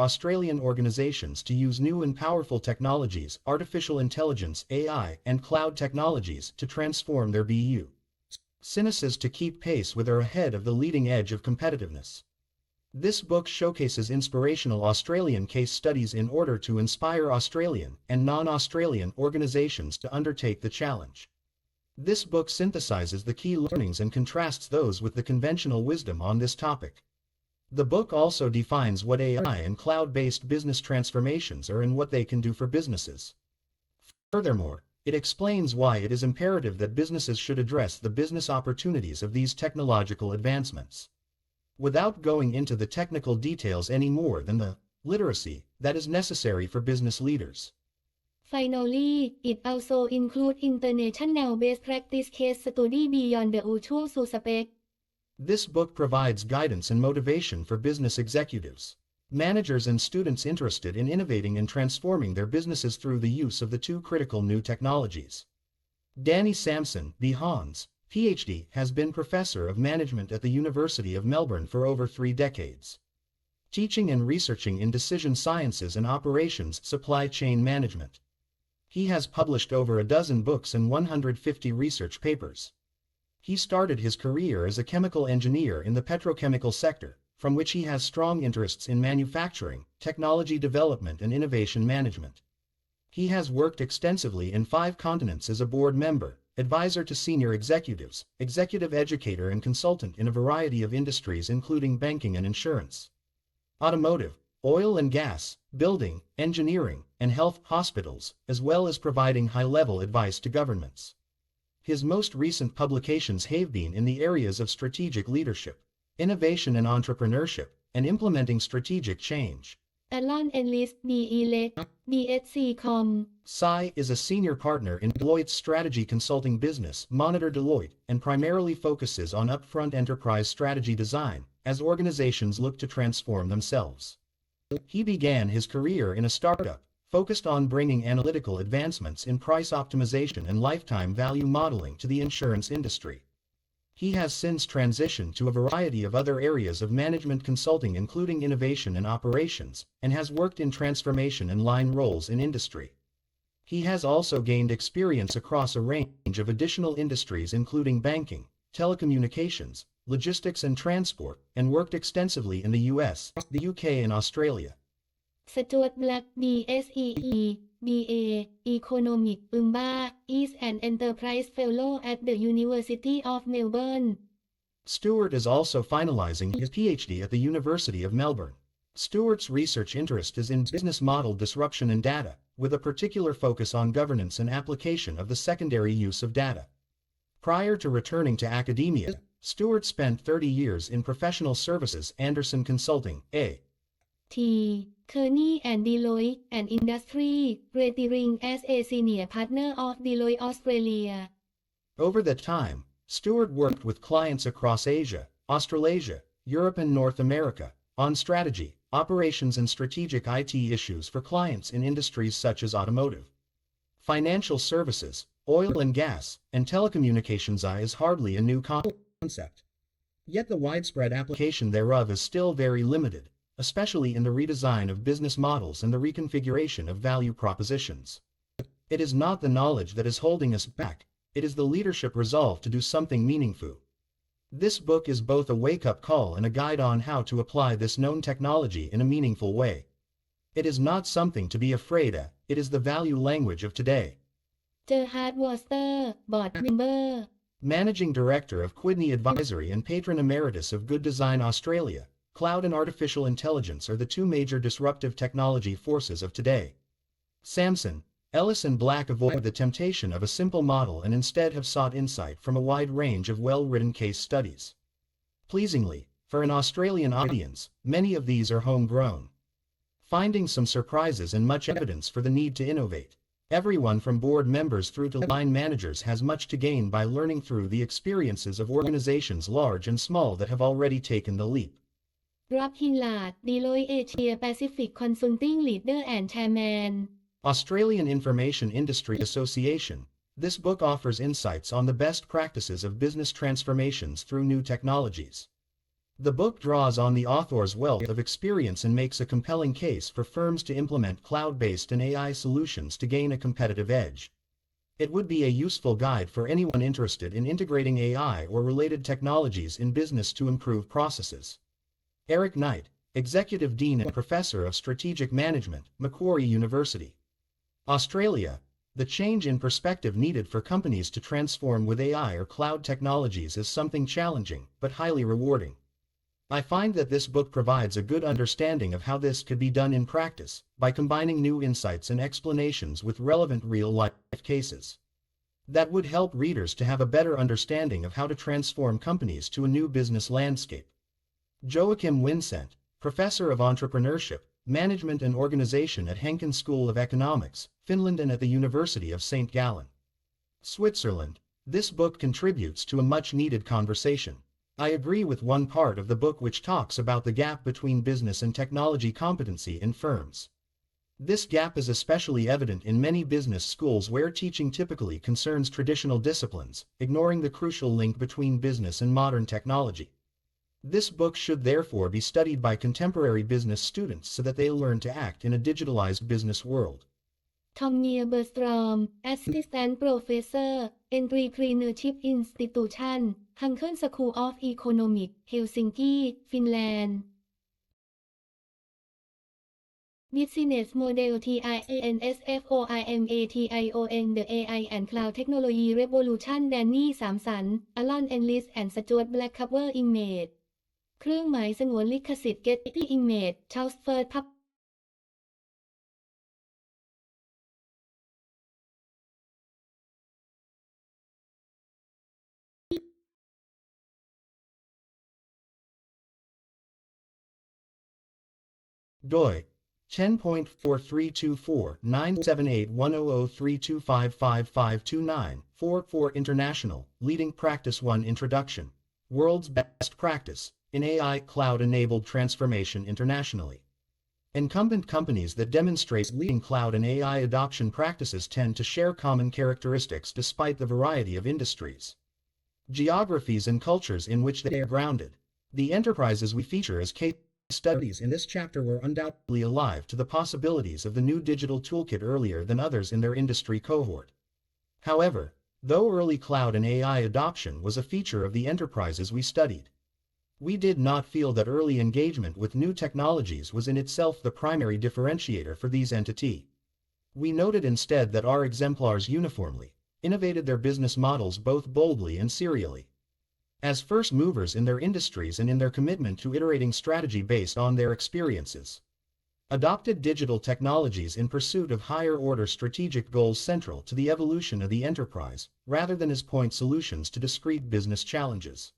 Australian organizations to use new and powerful technologies, artificial intelligence, AI, and cloud technologies to transform their businesses to keep pace with or ahead of the leading edge of competitiveness. This book showcases inspirational Australian case studies in order to inspire Australian and non-Australian organizations to undertake the challenge. This book synthesizes the key learnings and contrasts those with the conventional wisdom on this topic. The book also defines what AI and cloud-based business transformations are and what they can do for businesses. Furthermore, it explains why it is imperative that businesses should address the business opportunities of these technological advancements. Without going into the technical details any more than the literacy that is necessary for business leaders. Finally, it also includes international best practice case study beyond the usual suspect. This book provides guidance and motivation for business executives, managers and students interested in innovating and transforming their businesses through the use of the two critical new technologies. Danny Sampson, B.Hons, Ph.D., has been Professor of Management at the University of Melbourne for over 3 decades, teaching and researching in decision sciences and operations supply chain management. He has published over a dozen books and 150 research papers. He started his career as a chemical engineer in the petrochemical sector, from which he has strong interests in manufacturing, technology development and innovation management. He has worked extensively in 5 continents as a board member, advisor to senior executives, executive educator and consultant in a variety of industries including banking and insurance, automotive, oil and gas, building, engineering, and health hospitals, as well as providing high-level advice to governments. His most recent publications have been in the areas of strategic leadership, innovation and entrepreneurship, and implementing strategic change. Alon Enlist B.E. BSc.com. Sai is a senior partner in Deloitte's strategy consulting business, Monitor Deloitte, and primarily focuses on upfront enterprise strategy design, as organizations look to transform themselves. He began his career in a startup, focused on bringing analytical advancements in price optimization and lifetime value modeling to the insurance industry. He has since transitioned to a variety of other areas of management consulting including innovation and operations, and has worked in transformation and line roles in industry. He has also gained experience across a range of additional industries including banking, telecommunications, logistics and transport, and worked extensively in the US, the UK and Australia. Stuart Black BSEE, BA, Economic, is an enterprise fellow at the University of Melbourne. Stuart is also finalizing his PhD at the University of Melbourne. Stuart's research interest is in business model disruption and data, with a particular focus on governance and application of the secondary use of data. Prior to returning to academia, Stuart spent 30 years in professional services Anderson Consulting, A.T. Kearney and Deloitte and Industry, retiring as a senior partner of Deloitte Australia. Over that time, Stuart worked with clients across Asia, Australasia, Europe and North America, on strategy, operations and strategic IT issues for clients in industries such as automotive, financial services, oil and gas, and telecommunications. AI is hardly a new concept. Yet the widespread application thereof is still very limited, especially in the redesign of business models and the reconfiguration of value propositions. It is not the knowledge that is holding us back, it is the leadership resolve to do something meaningful. This book is both a wake-up call and a guide on how to apply this known technology in a meaningful way. It is not something to be afraid of, it is the value language of today. Gerhard Waster, board member, Managing Director of Quidney Advisory and Patron Emeritus of Good Design Australia. Cloud and artificial intelligence are the 2 major disruptive technology forces of today. Sampson, Ellis and Black avoid the temptation of a simple model and instead have sought insight from a wide range of well-written case studies. Pleasingly, for an Australian audience, many of these are homegrown. Finding some surprises and much evidence for the need to innovate. Everyone from board members through to line managers has much to gain by learning through the experiences of organizations large and small that have already taken the leap. Rob Hillard, Deloitte Asia Pacific Consulting Leader and Chairman. Australian Information Industry Association. This book offers insights on the best practices of business transformations through new technologies. The book draws on the author's wealth of experience and makes a compelling case for firms to implement cloud-based and AI solutions to gain a competitive edge. It would be a useful guide for anyone interested in integrating AI or related technologies in business to improve processes. Eric Knight, Executive Dean and Professor of Strategic Management, Macquarie University, Australia. The change in perspective needed for companies to transform with AI or cloud technologies is something challenging, but highly rewarding. I find that this book provides a good understanding of how this could be done in practice, by combining new insights and explanations with relevant real-life cases. That would help readers to have a better understanding of how to transform companies to a new business landscape. Joachim Wincent, Professor of Entrepreneurship, Management and Organization at Henken School of Economics, Finland and at the University of St. Gallen, Switzerland. This book contributes to a much-needed conversation. I agree with one part of the book which talks about the gap between business and technology competency in firms. This gap is especially evident in many business schools where teaching typically concerns traditional disciplines, ignoring the crucial link between business and modern technology. This book should therefore be studied by contemporary business students so that they learn to act in a digitalized business world. Tomia Berstrom, Assistant Professor, Entrepreneurship Institution, Henken School of Economics, Helsinki, Finland. Business Model Transformation The AI and Cloud Technology Revolution Danny Samson, Alon Enlis and Stuart Black Cover Image เครื่องหมายสงวนลิขสิทธิ์ Getty Image Charles First Pub doi 10.4324-978-10032555529-4 International, Leading Practice 1 Introduction, World's Best Practice in AI Cloud-Enabled Transformation Internationally. Incumbent companies that demonstrate leading cloud and AI adoption practices tend to share common characteristics despite the variety of industries, geographies and cultures in which they are grounded. The enterprises we feature as case studies in this chapter were undoubtedly alive to the possibilities of the new digital toolkit earlier than others in their industry cohort. However, though early cloud and AI adoption was a feature of the enterprises we studied, we did not feel that early engagement with new technologies was in itself the primary differentiator for these entities. We noted instead that our exemplars uniformly innovated their business models both boldly and serially, as first movers in their industries and in their commitment to iterating strategy based on their experiences, adopted digital technologies in pursuit of higher-order strategic goals central to the evolution of the enterprise, rather than as point solutions to discrete business challenges.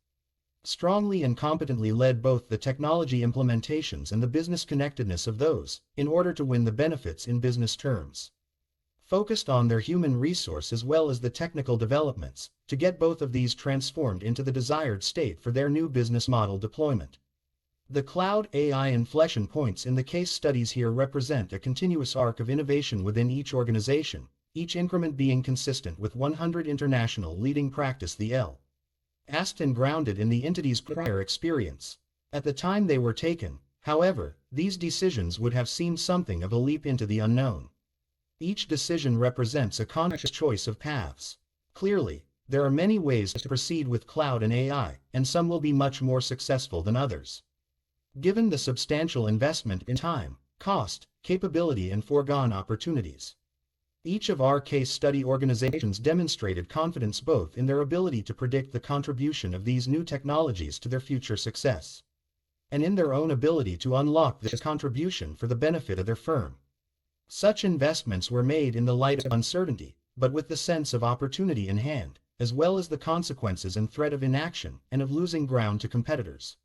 Strongly and competently led both the technology implementations and the business connectedness of those, in order to win the benefits in business terms. Focused on their human resource as well as the technical developments, to get both of these transformed into the desired state for their new business model deployment. The cloud AI inflection points in the case studies here represent a continuous arc of innovation within each organization, each increment being consistent with 100 international leading practice the L. Asked and grounded in the entity's prior experience. At the time they were taken, however, these decisions would have seemed something of a leap into the unknown. Each decision represents a conscious choice of paths. Clearly, there are many ways to proceed with cloud and AI, and some will be much more successful than others. Given the substantial investment in time, cost, capability and foregone opportunities. Each of our case study organizations demonstrated confidence both in their ability to predict the contribution of these new technologies to their future success, and in their own ability to unlock this contribution for the benefit of their firm. Such investments were made in the light of uncertainty, but with the sense of opportunity in hand, as well as the consequences and threat of inaction and of losing ground to competitors.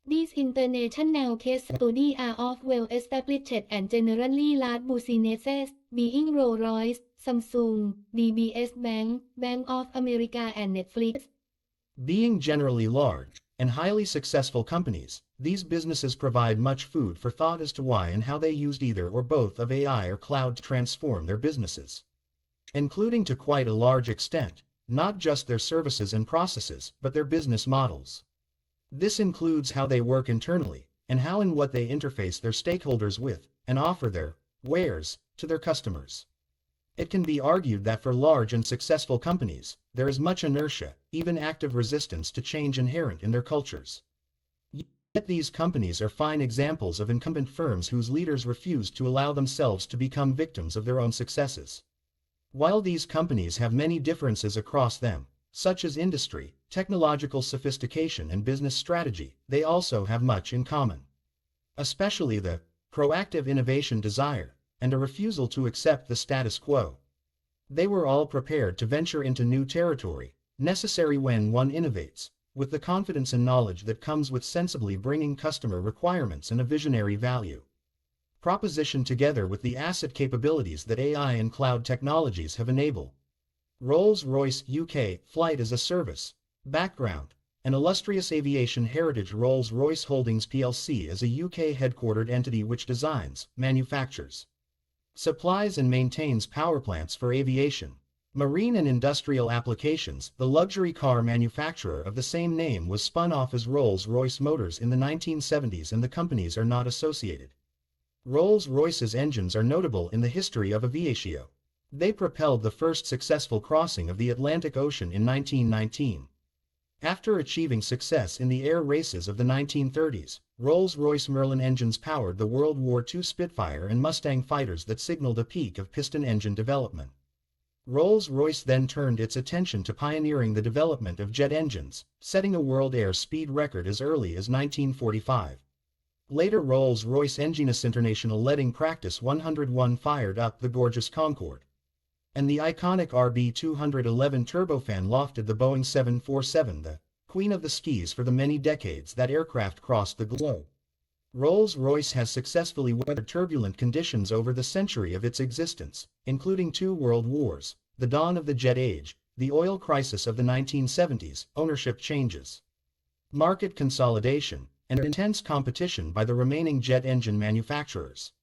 These international case studies are of well-established and generally large businesses, being Rolls-Royce, Samsung, DBS Bank, Bank of America and Netflix. Being generally large and highly successful companies, these businesses provide much food for thought as to why and how they used either or both of AI or cloud to transform their businesses, including to quite a large extent, not just their services and processes, but their business models. This includes how they work internally, and how and what they interface their stakeholders with, and offer their wares to their customers. It can be argued that for large and successful companies, there is much inertia, even active resistance to change inherent in their cultures. Yet these companies are fine examples of incumbent firms whose leaders refuse to allow themselves to become victims of their own successes. While these companies have many differences across them, such as industry, technological sophistication and business strategy, they also have much in common. Especially the proactive innovation desire, and a refusal to accept the status quo. They were all prepared to venture into new territory, necessary when one innovates, with the confidence and knowledge that comes with sensibly bringing customer requirements and a visionary value proposition together with the asset capabilities that AI and cloud technologies have enabled. Rolls-Royce UK Flight as a Service. Background: an illustrious aviation heritage. Rolls-Royce Holdings plc is a UK-headquartered entity which designs, manufactures, supplies and maintains powerplants for aviation, marine and industrial applications. The luxury car manufacturer of the same name was spun off as Rolls-Royce Motors in the 1970s, and the companies are not associated. Rolls-Royce's engines are notable in the history of aviation. They propelled the first successful crossing of the Atlantic Ocean in 1919. After achieving success in the air races of the 1930s, Rolls-Royce Merlin engines powered the World War II Spitfire and Mustang fighters that signaled a peak of piston engine development. Rolls-Royce then turned its attention to pioneering the development of jet engines, setting a world air speed record as early as 1945. Later Rolls-Royce Engines International letting practice 101 fired up the gorgeous Concorde. And the iconic RB211 turbofan lofted the Boeing 747, the queen of the skies for the many decades that aircraft crossed the globe. Rolls-Royce has successfully weathered turbulent conditions over the century of its existence, including 2 world wars, the dawn of the jet age, the oil crisis of the 1970s, ownership changes, market consolidation, and intense competition by the remaining jet engine manufacturers.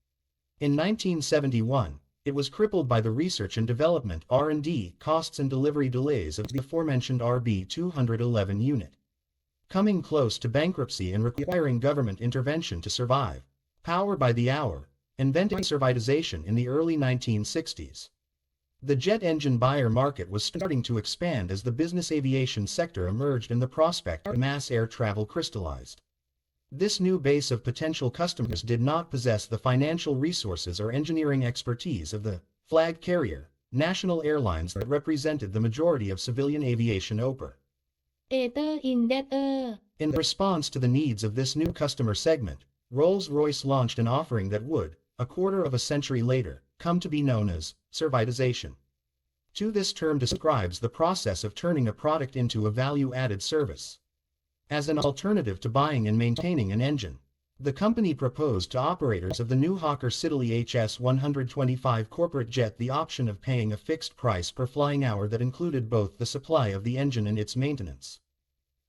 In 1971, it was crippled by the research and development (R&D) costs and delivery delays of the aforementioned RB211 unit, coming close to bankruptcy and requiring government intervention to survive. Power by the Hour invented servitization in the early 1960s. The jet engine buyer market was starting to expand as the business aviation sector emerged and the prospect of mass air travel crystallized. This new base of potential customers did not possess the financial resources or engineering expertise of the flag carrier, national airlines that represented the majority of civilian aviation In response to the needs of this new customer segment, Rolls-Royce launched an offering that would, a quarter of a century later, come to be known as servitization. This term describes the process of turning a product into a value-added service. As an alternative to buying and maintaining an engine, the company proposed to operators of the new Hawker Siddeley HS-125 corporate jet the option of paying a fixed price per flying hour that included both the supply of the engine and its maintenance.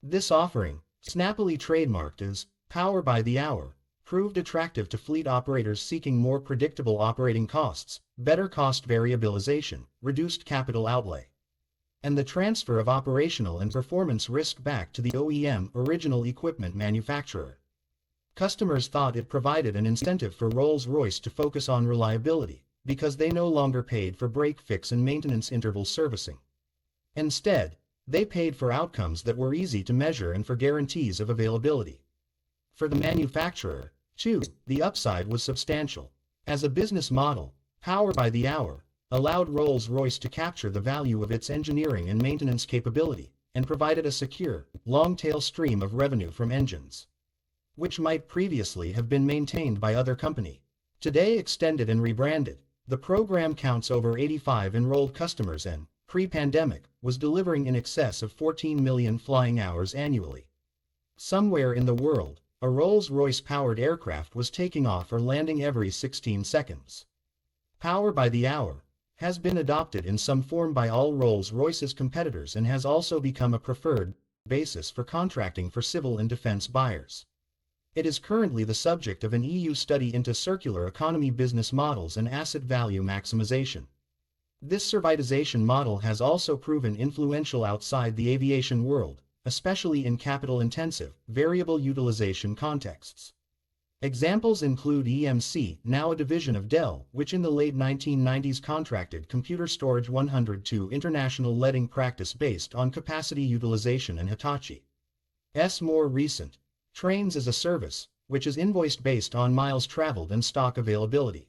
This offering, snappily trademarked as Power by the Hour, proved attractive to fleet operators seeking more predictable operating costs, better cost variabilization, reduced capital outlay, and the transfer of operational and performance risk back to the OEM original equipment manufacturer. Customers thought it provided an incentive for Rolls-Royce to focus on reliability, because they no longer paid for break fix and maintenance interval servicing. Instead, they paid for outcomes that were easy to measure and for guarantees of availability. For the manufacturer, too, the upside was substantial. As a business model, Power by the Hour allowed Rolls-Royce to capture the value of its engineering and maintenance capability, and provided a secure, long-tail stream of revenue from engines, which might previously have been maintained by other company. Today extended and rebranded, the program counts over 85 enrolled customers and, pre-pandemic, was delivering in excess of 14 million flying hours annually. Somewhere in the world, a Rolls-Royce powered aircraft was taking off or landing every 16 seconds. Power by the Hour has been adopted in some form by all Rolls-Royce's competitors and has also become a preferred basis for contracting for civil and defense buyers. It is currently the subject of an EU study into circular economy business models and asset value maximization. This servitization model has also proven influential outside the aviation world, especially in capital-intensive, variable utilization contexts. Examples include EMC, now a division of Dell, which in the late 1990s contracted Computer Storage 100 to International Letting Practice based on capacity utilization, and Hitachi's more recent Trains as a Service, which is invoiced based on miles traveled and stock availability.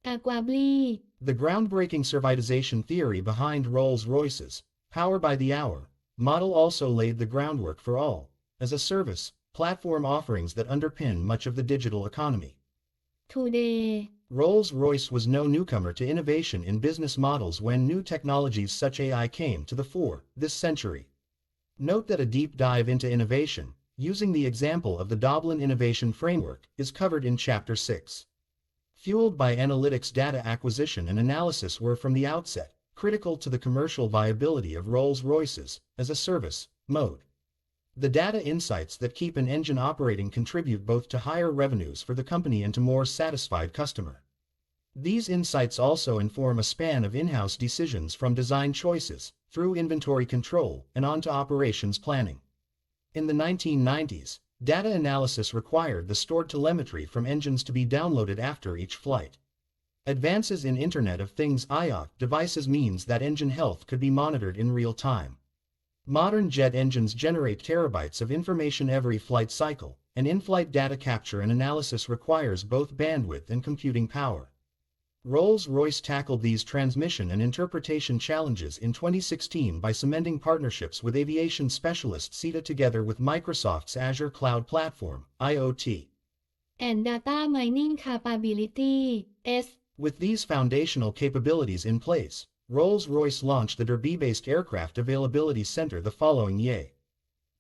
Aquably The groundbreaking servitization theory behind Rolls-Royce's Power by the Hour model also laid the groundwork for all as a service platform offerings that underpin much of the digital economy. Today Rolls-Royce was no newcomer to innovation in business models when new technologies such as AI came to the fore this century. Note that a deep dive into innovation, using the example of the Dublin Innovation Framework, is covered in Chapter 6. Fueled by analytics, data acquisition and analysis were from the outset critical to the commercial viability of Rolls-Royce's as a service mode. The data insights that keep an engine operating contribute both to higher revenues for the company and to more satisfied customer. These insights also inform a span of in-house decisions from design choices, through inventory control, and on to operations planning. In the 1990s, data analysis required the stored telemetry from engines to be downloaded after each flight. Advances in Internet of Things (IoT) devices means that engine health could be monitored in real time. Modern jet engines generate terabytes of information every flight cycle, and in-flight data capture and analysis requires both bandwidth and computing power. Rolls-Royce tackled these transmission and interpretation challenges in 2016 by cementing partnerships with aviation specialist SITA together with Microsoft's Azure Cloud Platform, IoT. and data mining capability S. With these foundational capabilities in place, Rolls-Royce launched the Derby-based Aircraft Availability Center the following year.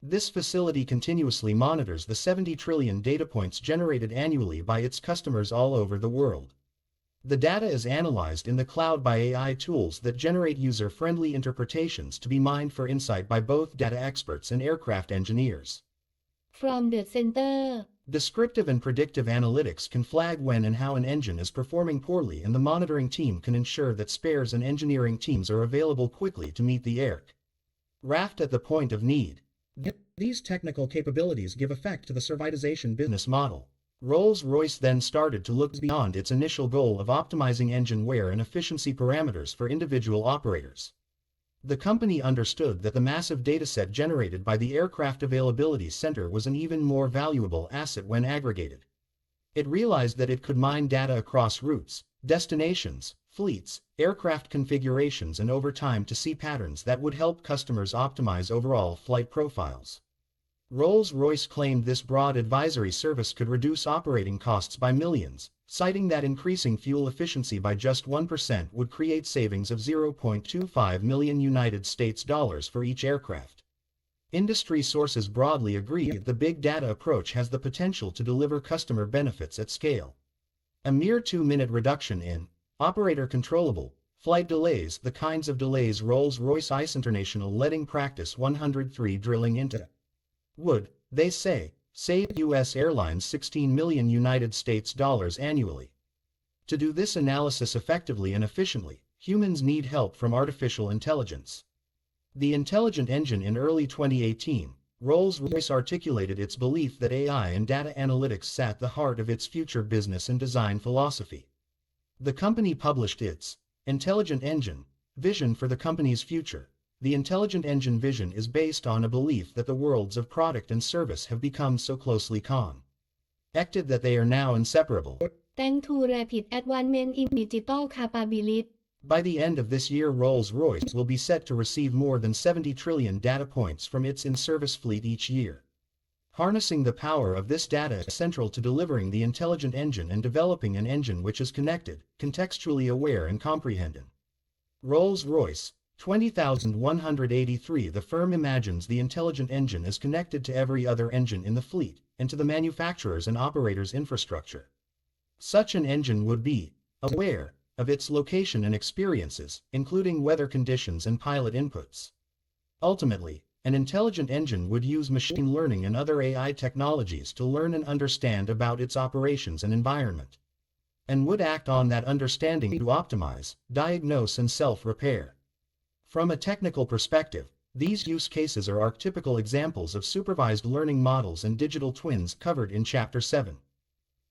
This facility continuously monitors the 70 trillion data points generated annually by its customers all over the world. The data is analyzed in the cloud by AI tools that generate user-friendly interpretations to be mined for insight by both data experts and aircraft engineers. From the center Descriptive and predictive analytics can flag when and how an engine is performing poorly, and the monitoring team can ensure that spares and engineering teams are available quickly to meet the aircraft at the point of need. These technical capabilities give effect to the servitization business model. Rolls-Royce then started to look beyond its initial goal of optimizing engine wear and efficiency parameters for individual operators. The company understood that the massive dataset generated by the Aircraft Availability Center was an even more valuable asset when aggregated. It realized that it could mine data across routes, destinations, fleets, aircraft configurations, and over time to see patterns that would help customers optimize overall flight profiles. Rolls-Royce claimed this broad advisory service could reduce operating costs by millions, citing that increasing fuel efficiency by just 1% would create savings of $0.25 million United States dollars for each aircraft. Industry sources broadly agree that the big data approach has the potential to deliver customer benefits at scale. A mere 2-minute reduction in operator controllable flight delays, the kinds of delays Rolls-Royce International Letting Practice 103 drilling into, would, they say, save U.S. airlines $16 million United States dollars annually. To do this analysis effectively and efficiently, humans need help from artificial intelligence. The intelligent engine. In early 2018, Rolls-Royce articulated its belief that AI and data analytics sat at the heart of its future business and design philosophy. The company published its Intelligent Engine vision for the company's future. The Intelligent Engine vision is based on a belief that the worlds of product and service have become so closely connected that they are now inseparable. Thanks to rapid advancement in digital capability. By the end of this year, Rolls-Royce will be set to receive more than 70 trillion data points from its in-service fleet each year. Harnessing the power of this data is central to delivering the intelligent engine and developing an engine which is connected, contextually aware, and comprehending. Rolls-Royce 20,183. The firm imagines the intelligent engine as connected to every other engine in the fleet, and to the manufacturers' and operators' infrastructure. Such an engine would be aware of its location and experiences, including weather conditions and pilot inputs. Ultimately, an intelligent engine would use machine learning and other AI technologies to learn and understand about its operations and environment, and would act on that understanding to optimize, diagnose, and self-repair. From a technical perspective, These use cases are archetypical examples of supervised learning models and digital twins covered in Chapter 7,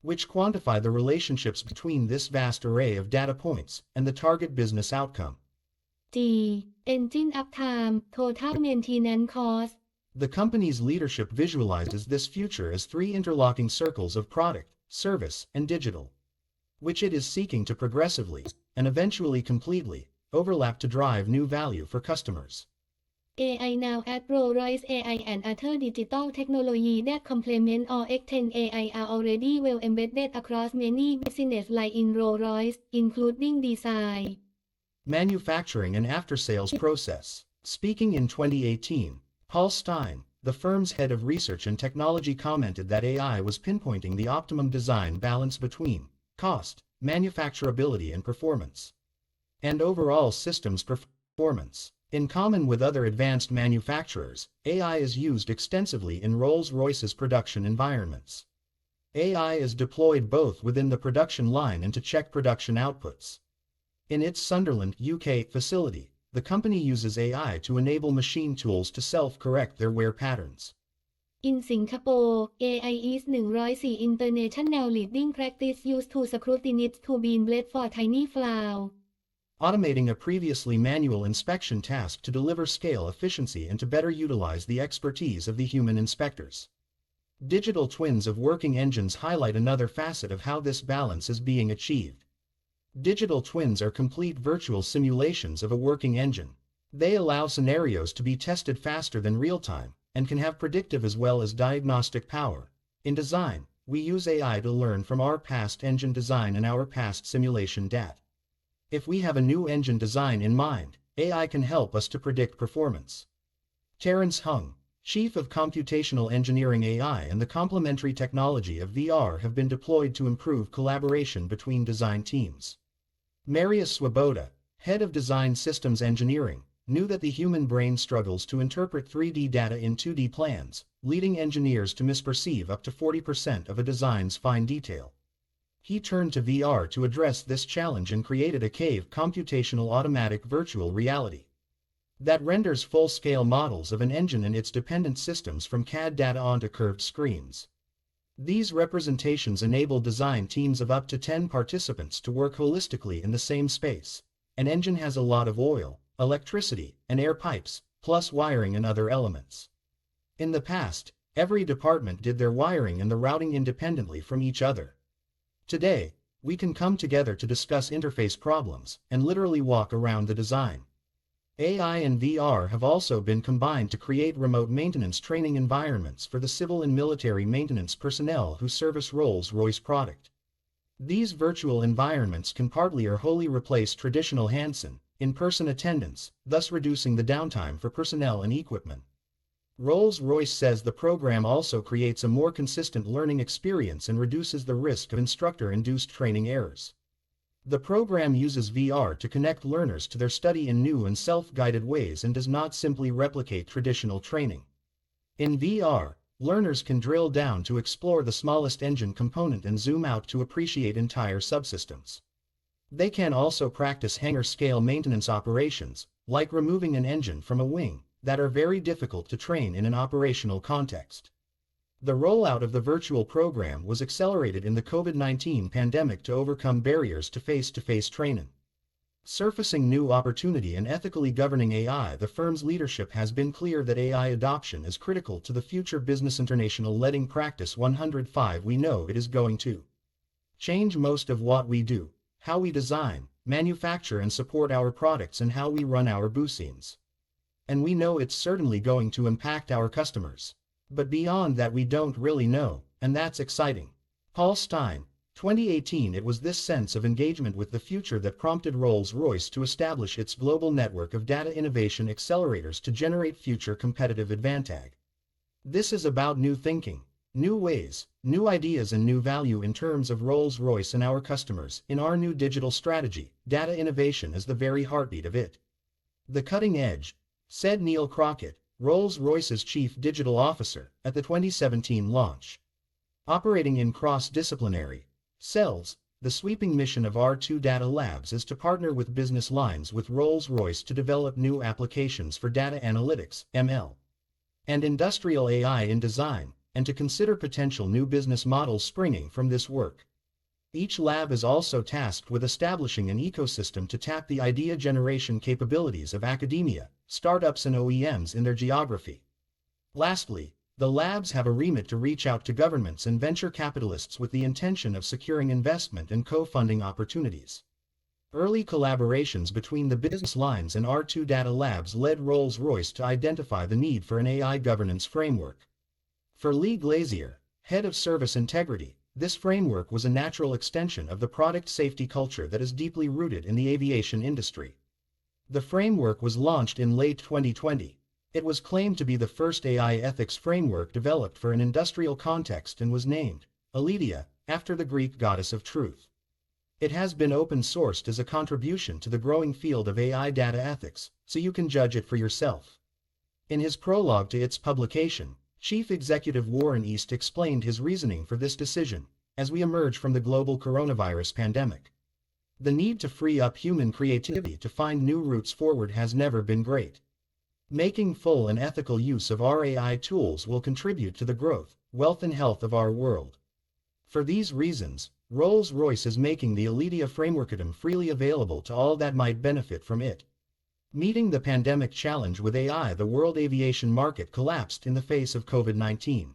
which quantify the relationships between this vast array of data points and the target business outcome. G. Engine uptime, total maintenance cost. The company's leadership visualizes this future as three interlocking circles of product, service, and digital, which it is seeking to progressively, and eventually completely, overlap to drive new value for customers. AI now at Rolls-Royce AI and other digital technology that complement or extend AI are already well embedded across many business lines in Rolls-Royce, including design, Manufacturing and after-sales process. Speaking in 2018, Paul Stein, the firm's head of research and technology, commented that AI was pinpointing the optimum design balance between cost, manufacturability and performance, and overall systems performance. In common with other advanced manufacturers, AI is used extensively in Rolls-Royce's production environments. AI is deployed both within the production line and to check production outputs. In its Sunderland, UK facility, the company uses AI to enable machine tools to self-correct their wear patterns. In Singapore, AI is 104 international leading practice used to scrutinize to be bled for tiny flaws, automating a previously manual inspection task to deliver scale efficiency and to better utilize the expertise of the human inspectors. Digital twins of working engines highlight another facet of how this balance is being achieved. Digital twins are complete virtual simulations of a working engine. They allow scenarios to be tested faster than real-time, and can have predictive as well as diagnostic power. In design, we use AI to learn from our past engine design and our past simulation data. If we have a new engine design in mind, AI can help us to predict performance. Terence Hung, Chief of Computational Engineering AI and the complementary technology of VR have been deployed to improve collaboration between design teams. Marius Swoboda, Head of Design Systems Engineering, knew that the human brain struggles to interpret 3D data in 2D plans, leading engineers to misperceive up to 40% of a design's fine detail. He turned to VR to address this challenge and created a CAVE computational automatic virtual reality that renders full-scale models of an engine and its dependent systems from CAD data onto curved screens. These representations enable design teams of up to 10 participants to work holistically in the same space. An engine has a lot of oil, electricity, and air pipes, plus wiring and other elements. In the past, every department did their wiring and the routing independently from each other. Today, we can come together to discuss interface problems and literally walk around the design. AI and VR have also been combined to create remote maintenance training environments for the civil and military maintenance personnel who service Rolls-Royce product. These virtual environments can partly or wholly replace traditional hands-on, in-person attendance, thus reducing the downtime for personnel and equipment. Rolls-Royce says the program also creates a more consistent learning experience and reduces the risk of instructor-induced training errors. The program uses VR to connect learners to their study in new and self-guided ways and does not simply replicate traditional training. In VR, learners can drill down to explore the smallest engine component and zoom out to appreciate entire subsystems. They can also practice hangar-scale maintenance operations, like removing an engine from a wing, that are very difficult to train in an operational context. The rollout of the virtual program was accelerated in the COVID-19 pandemic to overcome barriers to face-to-face training. Surfacing new opportunity and ethically governing AI, the firm's leadership has been clear that AI adoption is critical to the future business. International Leading Practice 105. We know it is going to change most of what we do, how we design, manufacture and support our products and how we run our business. And we know it's certainly going to impact our customers. But beyond that we don't really know, and that's exciting. Paul Stein, 2018. It was this sense of engagement with the future that prompted Rolls-Royce to establish its global network of data innovation accelerators to generate future competitive advantage. This is about new thinking, new ways, new ideas and new value in terms of Rolls-Royce and our customers. In our new digital strategy, data innovation is the very heartbeat of it. The cutting edge, said Neil Crockett, Rolls-Royce's Chief Digital Officer, at the 2017 launch. Operating in cross-disciplinary cells, the sweeping mission of R2 Data Labs is to partner with business lines with Rolls-Royce to develop new applications for data analytics, ML, and industrial AI in design, and to consider potential new business models springing from this work. Each lab is also tasked with establishing an ecosystem to tap the idea generation capabilities of academia, startups and OEMs in their geography. Lastly, the labs have a remit to reach out to governments and venture capitalists with the intention of securing investment and co-funding opportunities. Early collaborations between the business lines and R2 Data Labs led Rolls-Royce to identify the need for an AI governance framework. For Lee Glazier, head of service integrity, this framework was a natural extension of the product safety culture that is deeply rooted in the aviation industry. The framework was launched in late 2020. It was claimed to be the first AI ethics framework developed for an industrial context and was named Aletheia, after the Greek goddess of truth. It has been open-sourced as a contribution to the growing field of AI data ethics, so you can judge it for yourself. In his prologue to its publication, Chief Executive Warren East explained his reasoning for this decision. As we emerge from the global coronavirus pandemic, the need to free up human creativity to find new routes forward has never been great. Making full and ethical use of our AI tools will contribute to the growth, wealth and health of our world. For these reasons, Rolls-Royce is making the Aletheia framework freely available to all that might benefit from it. Meeting the pandemic challenge with AI, the world aviation market collapsed in the face of COVID-19.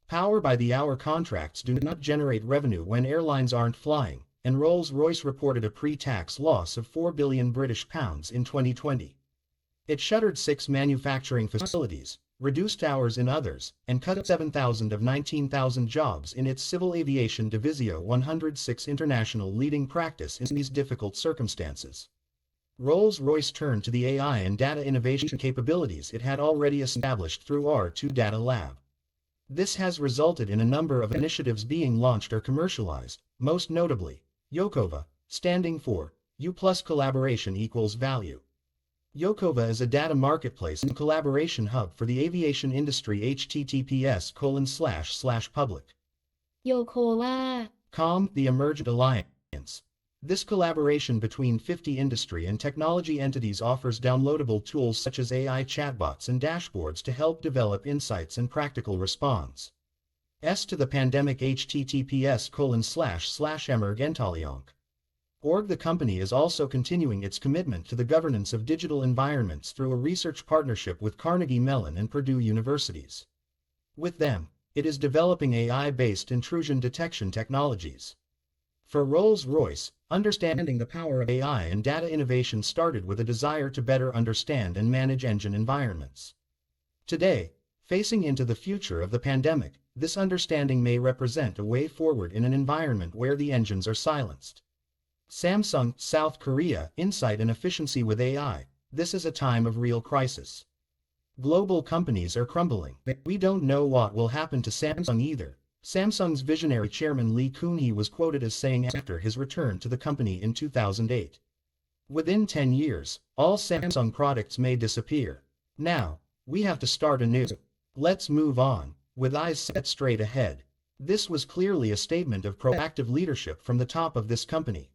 Power-by-the-hour contracts do not generate revenue when airlines aren't flying, and Rolls-Royce reported a pre-tax loss of £4 billion in 2020. It shuttered 6 manufacturing facilities, reduced hours in others, and cut 7,000 of 19,000 jobs in its civil aviation Divisio 106 international leading practice in these difficult circumstances. Rolls-Royce turned to the AI and data innovation capabilities it had already established through R2 Data Lab. This has resulted in a number of initiatives being launched or commercialized, most notably, Yokova, standing for U plus collaboration equals value. Yokova is a data marketplace and collaboration hub for the aviation industry. https://public. Yokova. The Emergent Alliance. This collaboration between 50 industry and technology entities offers downloadable tools such as AI chatbots and dashboards to help develop insights and practical response. To the pandemic. https://emergentalianc.org. The company is also continuing its commitment to the governance of digital environments through a research partnership with Carnegie Mellon and Purdue universities. With them, it is developing AI-based intrusion detection technologies. For Rolls-Royce, understanding the power of AI and data innovation started with a desire to better understand and manage engine environments. Today, facing into the future of the pandemic, this understanding may represent a way forward in an environment where the engines are silenced. Samsung, South Korea, insight and efficiency with AI. This is a time of real crisis. Global companies are crumbling. We don't know what will happen to Samsung either. Samsung's visionary chairman Lee Kun-hee was quoted as saying after his return to the company in 2008. Within 10 years, all Samsung products may disappear. Now, we have to start anew. Let's move on, with eyes set straight ahead. This was clearly a statement of proactive leadership from the top of this company.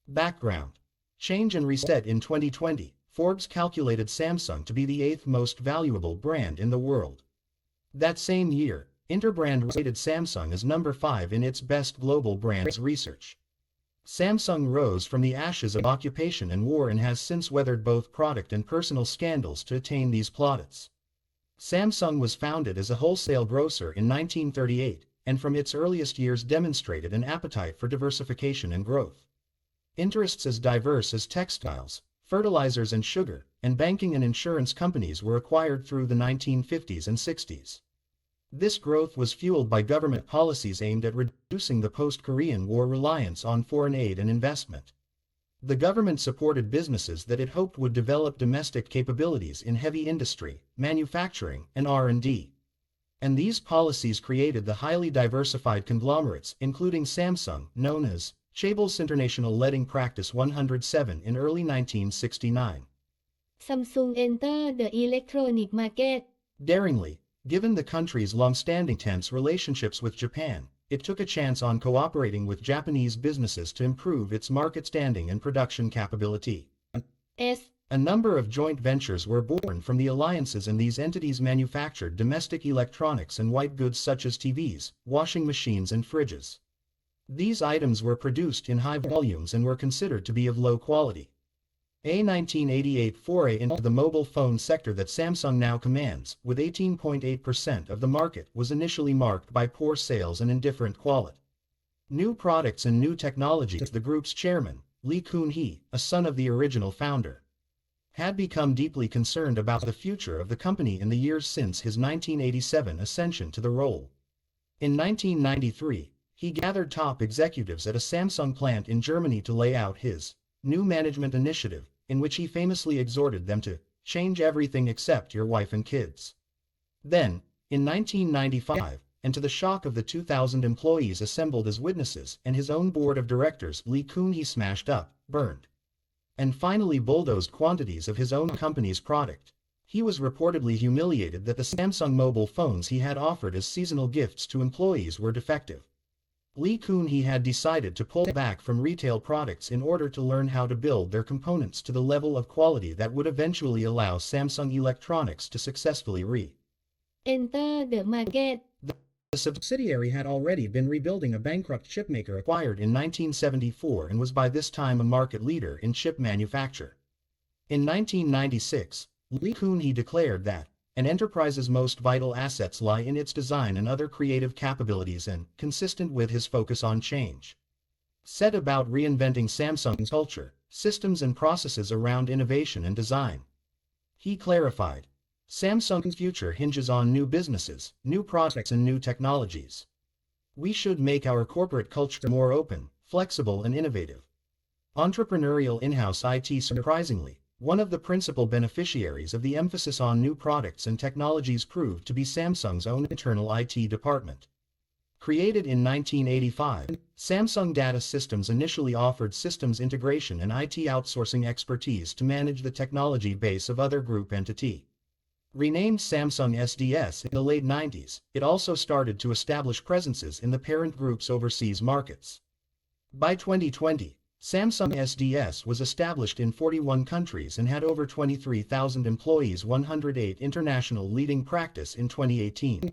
Background. Change and reset. In 2020, Forbes calculated Samsung to be the 8th most valuable brand in the world. That same year, Interbrand rated Samsung as number 5 in its best global brands research. Samsung rose from the ashes of occupation and war and has since weathered both product and personal scandals to attain these plaudits. Samsung was founded as a wholesale grocer in 1938, and from its earliest years demonstrated an appetite for diversification and growth. Interests as diverse as textiles, fertilizers and sugar, and banking and insurance companies were acquired through the 1950s and 60s. This growth was fueled by government policies aimed at reducing the post-Korean War reliance on foreign aid and investment. The government supported businesses that it hoped would develop domestic capabilities in heavy industry, manufacturing, and R&D. And these policies created the highly diversified conglomerates, including Samsung, known as Chaebol International Leading Practice 107 in early 1969. Samsung enter the electronic market. Daringly, given the country's long-standing tense relationships with Japan, it took a chance on cooperating with Japanese businesses to improve its market standing and production capability. S A number of joint ventures were born from the alliances, and these entities manufactured domestic electronics and white goods such as TVs, washing machines and fridges. These items were produced in high volumes and were considered to be of low quality. A 1988 foray into the mobile phone sector that Samsung now commands, with 18.8% of the market, was initially marked by poor sales and indifferent quality. New products and new technologies. The group's chairman, Lee Kun-hee, a son of the original founder, had become deeply concerned about the future of the company in the years since his 1987 ascension to the role. In 1993, he gathered top executives at a Samsung plant in Germany to lay out his new management initiative, in which he famously exhorted them to change everything except your wife and kids. Then, in 1995, and to the shock of the 2,000 employees assembled as witnesses and his own board of directors, Lee Kun-hee smashed up, burned, and finally bulldozed quantities of his own company's product. He was reportedly humiliated that the Samsung mobile phones he had offered as seasonal gifts to employees were defective. Lee Kun-hee had decided to pull back from retail products in order to learn how to build their components to the level of quality that would eventually allow Samsung Electronics to successfully Enter the market. The subsidiary had already been rebuilding a bankrupt chipmaker acquired in 1974 and was by this time a market leader in chip manufacture. In 1996, Lee Kun-hee declared that an enterprise's most vital assets lie in its design and other creative capabilities, and, consistent with his focus on change, set about reinventing Samsung's culture, systems and processes around innovation and design. He clarified, Samsung's future hinges on new businesses, new products and new technologies. We should make our corporate culture more open, flexible and innovative. Entrepreneurial in-house IT. Surprisingly, one of the principal beneficiaries of the emphasis on new products and technologies proved to be Samsung's own internal IT department. Created in 1985, Samsung Data Systems initially offered systems integration and IT outsourcing expertise to manage the technology base of other group entities. Renamed Samsung SDS in the late 90s, it also started to establish presences in the parent group's overseas markets. By 2020, Samsung SDS was established in 41 countries and had over 23,000 employees. 108 International Leading Practice in 2018.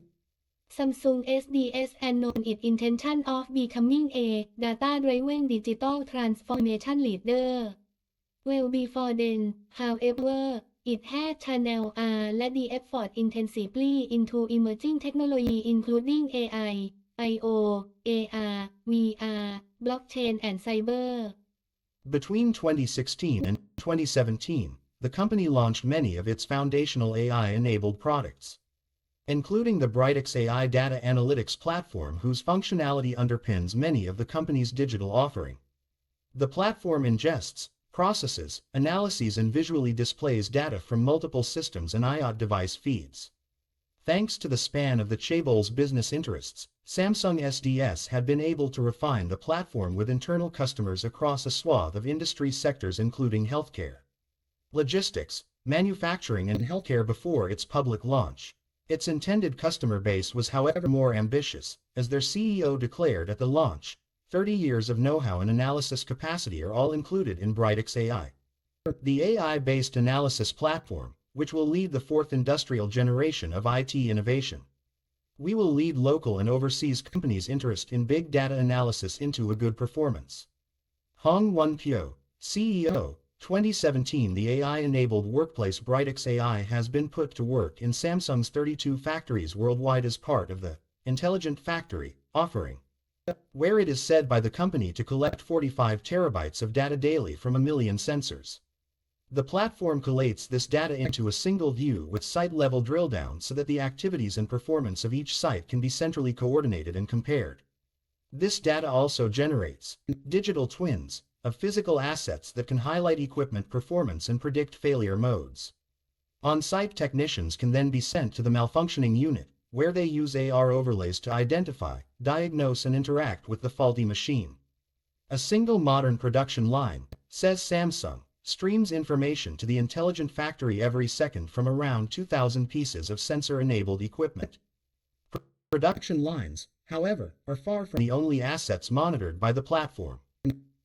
Samsung SDS announced its intention of becoming a data-driven digital transformation leader. Well before then, however, it had channeled the effort intensively into emerging technology including AI, IO, AR, VR, blockchain and cyber. Between 2016 and 2017, the company launched many of its foundational AI-enabled products, including the Brightex AI data analytics platform, whose functionality underpins many of the company's digital offering. The platform ingests, processes, analyses and visually displays data from multiple systems and IoT device feeds. Thanks to the span of the chaebol's business interests, Samsung SDS had been able to refine the platform with internal customers across a swath of industry sectors including healthcare, logistics, manufacturing and healthcare before its public launch. Its intended customer base was however more ambitious, as their CEO declared at the launch. 30 years of know-how and analysis capacity are all included in Brightex AI. The AI-based analysis platform, which will lead the fourth industrial generation of IT innovation. We will lead local and overseas companies' interest in big data analysis into a good performance. Hong Won-pyo, CEO, 2017. The AI-enabled workplace Brightex AI has been put to work in Samsung's 32 factories worldwide as part of the Intelligent Factory offering, where it is said by the company to collect 45 terabytes of data daily from 1 million sensors. The platform collates this data into a single view with site-level drill down so that the activities and performance of each site can be centrally coordinated and compared. This data also generates digital twins of physical assets that can highlight equipment performance and predict failure modes. On-site technicians can then be sent to the malfunctioning unit, where they use AR overlays to identify, diagnose and interact with the faulty machine. A single modern production line, says Samsung, streams information to the Intelligent Factory every second from around 2,000 pieces of sensor-enabled equipment. Production lines, however, are far from the only assets monitored by the platform.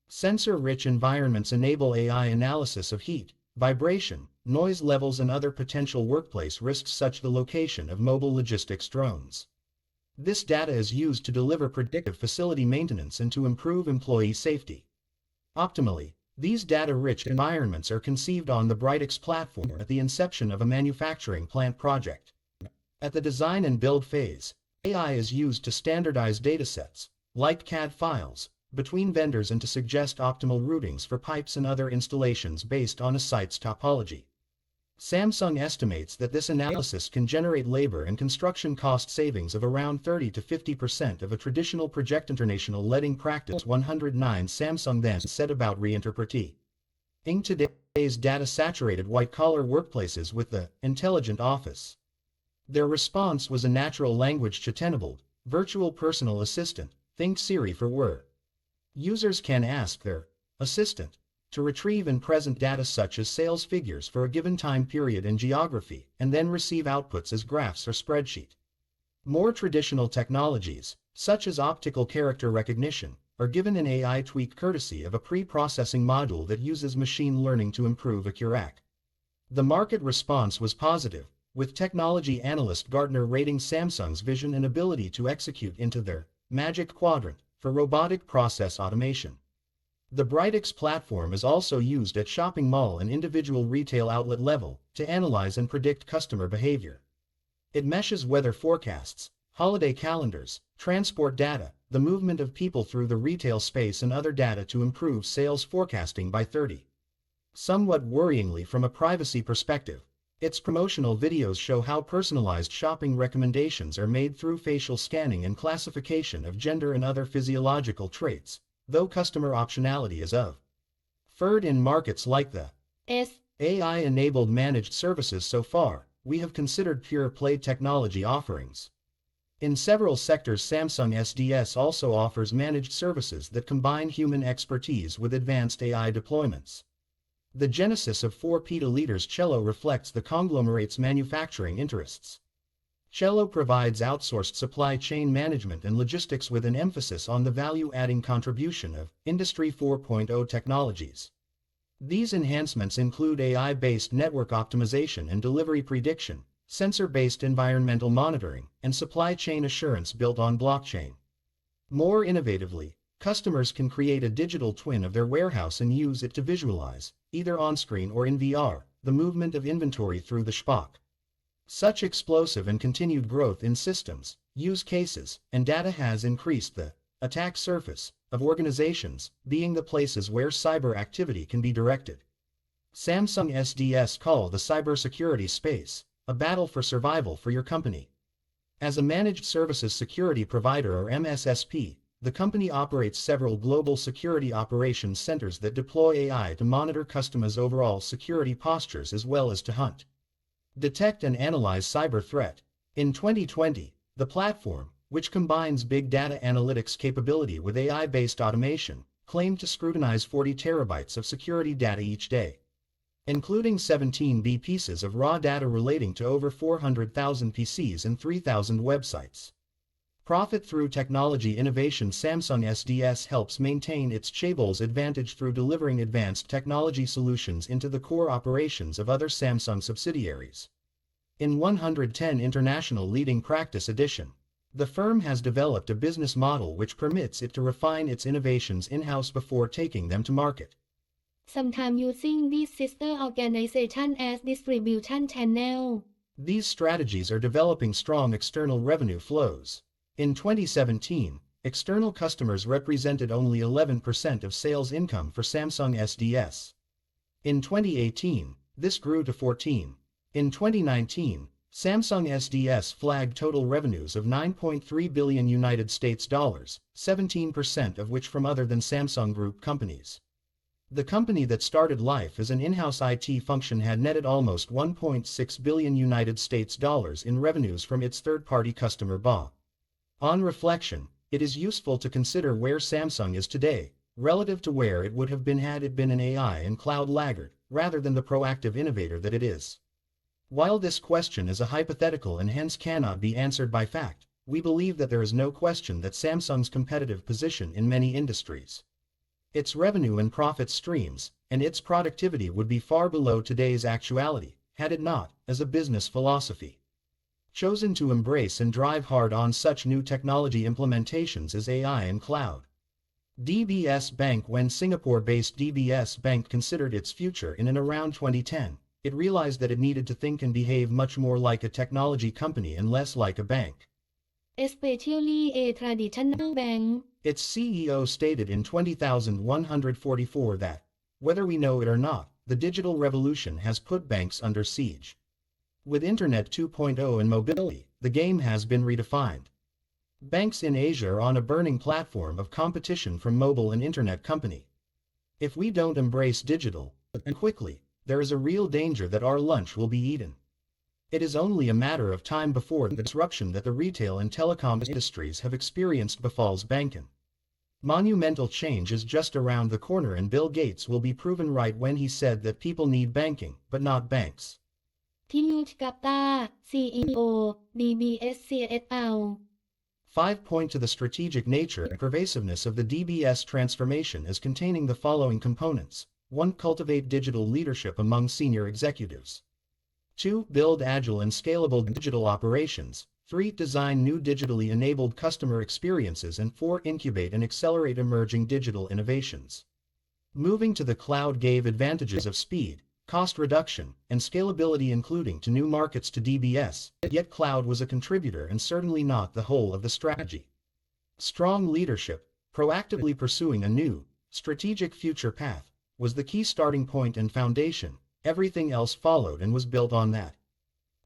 Sensor-rich environments enable AI analysis of heat, vibration, noise levels and other potential workplace risks such as the location of mobile logistics drones. This data is used to deliver predictive facility maintenance and to improve employee safety. Optimally, these data-rich environments are conceived on the Brightex platform at the inception of a manufacturing plant project. At the design and build phase, AI is used to standardize datasets, like CAD files, between vendors and to suggest optimal routings for pipes and other installations based on a site's topology. Samsung estimates that this analysis can generate labor and construction cost savings of around 30 to 50% of a traditional project. International Letting Practice 109. Samsung then said about reinterpreting today's data-saturated white-collar workplaces with the intelligent office. Their response was a natural language chat-enabled, virtual personal assistant, think Siri for Word. Users can ask their assistant to retrieve and present data such as sales figures for a given time period and geography, and then receive outputs as graphs or spreadsheet. More traditional technologies, such as optical character recognition, are given an AI tweak courtesy of a pre-processing module that uses machine learning to improve accuracy. The market response was positive, with technology analyst Gartner rating Samsung's vision and ability to execute into their Magic Quadrant for robotic process automation. The Brightex platform is also used at shopping mall and individual retail outlet level to analyze and predict customer behavior. It meshes weather forecasts, holiday calendars, transport data, the movement of people through the retail space and other data to improve sales forecasting by 30. Somewhat worryingly from a privacy perspective, its promotional videos show how personalized shopping recommendations are made through facial scanning and classification of gender and other physiological traits, though customer optionality is of preferred in markets like the AI-enabled managed services. So far, we have considered pure-play technology offerings. In several sectors, Samsung SDS also offers managed services that combine human expertise with advanced AI deployments. The genesis of 4 petaliters Cello reflects the conglomerate's manufacturing interests. Cello provides outsourced supply chain management and logistics with an emphasis on the value-adding contribution of Industry 4.0 technologies. These enhancements include AI-based network optimization and delivery prediction, sensor-based environmental monitoring, and supply chain assurance built on blockchain. More innovatively, customers can create a digital twin of their warehouse and use it to visualize, either on-screen or in VR, the movement of inventory through the SPOC. Such explosive and continued growth in systems, use cases, and data has increased the attack surface of organizations, being the places where cyber activity can be directed. Samsung SDS call the cybersecurity space a battle for survival for your company. As a managed services security provider or MSSP, the company operates several global security operations centers that deploy AI to monitor customers' overall security postures as well as to hunt, detect and analyze cyber threat. In 2020, the platform, which combines big data analytics capability with AI-based automation, claimed to scrutinize 40 terabytes of security data each day, including 17 pieces of raw data relating to over 400,000 PCs and 3,000 websites. Profit through technology innovation. Samsung SDS helps maintain its chaebol advantage through delivering advanced technology solutions into the core operations of other Samsung subsidiaries. In 110 International Leading Practice Edition, the firm has developed a business model which permits it to refine its innovations in-house before taking them to market. Sometimes using these sister organizations as distribution channel. These strategies are developing strong external revenue flows. In 2017, external customers represented only 11% of sales income for Samsung SDS. In 2018, this grew to 14%. In 2019, Samsung SDS flagged total revenues of $9.3 billion, 17% of which from other than Samsung Group companies. The company that started life as an in-house IT function had netted almost $1.6 billion in revenues from its third-party customer base. On reflection, it is useful to consider where Samsung is today, relative to where it would have been had it been an AI and cloud laggard, rather than the proactive innovator that it is. While this question is a hypothetical and hence cannot be answered by fact, we believe that there is no question that Samsung's competitive position in many industries, its revenue and profit streams, and its productivity would be far below today's actuality, had it not, as a business philosophy, chosen to embrace and drive hard on such new technology implementations as AI and cloud. DBS Bank. When Singapore-based DBS Bank considered its future in and around 2010, it realized that it needed to think and behave much more like a technology company and less like a bank. especially a traditional bank. Its CEO stated in 20,144 that, whether we know it or not, the digital revolution has put banks under siege. With Internet 2.0 and mobility, the game has been redefined. Banks in Asia are on a burning platform of competition from mobile and internet company. If we don't embrace digital, and quickly, there is a real danger that our lunch will be eaten. It is only a matter of time before the disruption that the retail and telecom industries have experienced befalls banking. Monumental change is just around the corner, and Bill Gates will be proven right when he said that people need banking, but not banks. ที่ยูกาตา CEO DBS CSL 5. Point to the strategic nature and pervasiveness of the DBS transformation as containing the following components. 1. Cultivate digital leadership among senior executives. 2. Build agile and scalable digital operations. 3. Design new digitally enabled customer experiences. And 4. Incubate and accelerate emerging digital innovations. Moving to the cloud gave advantages of speed, cost reduction, and scalability, including to new markets to DBS, yet cloud was a contributor and certainly not the whole of the strategy. Strong leadership, proactively pursuing a new, strategic future path, was the key starting point and foundation. Everything else followed and was built on that.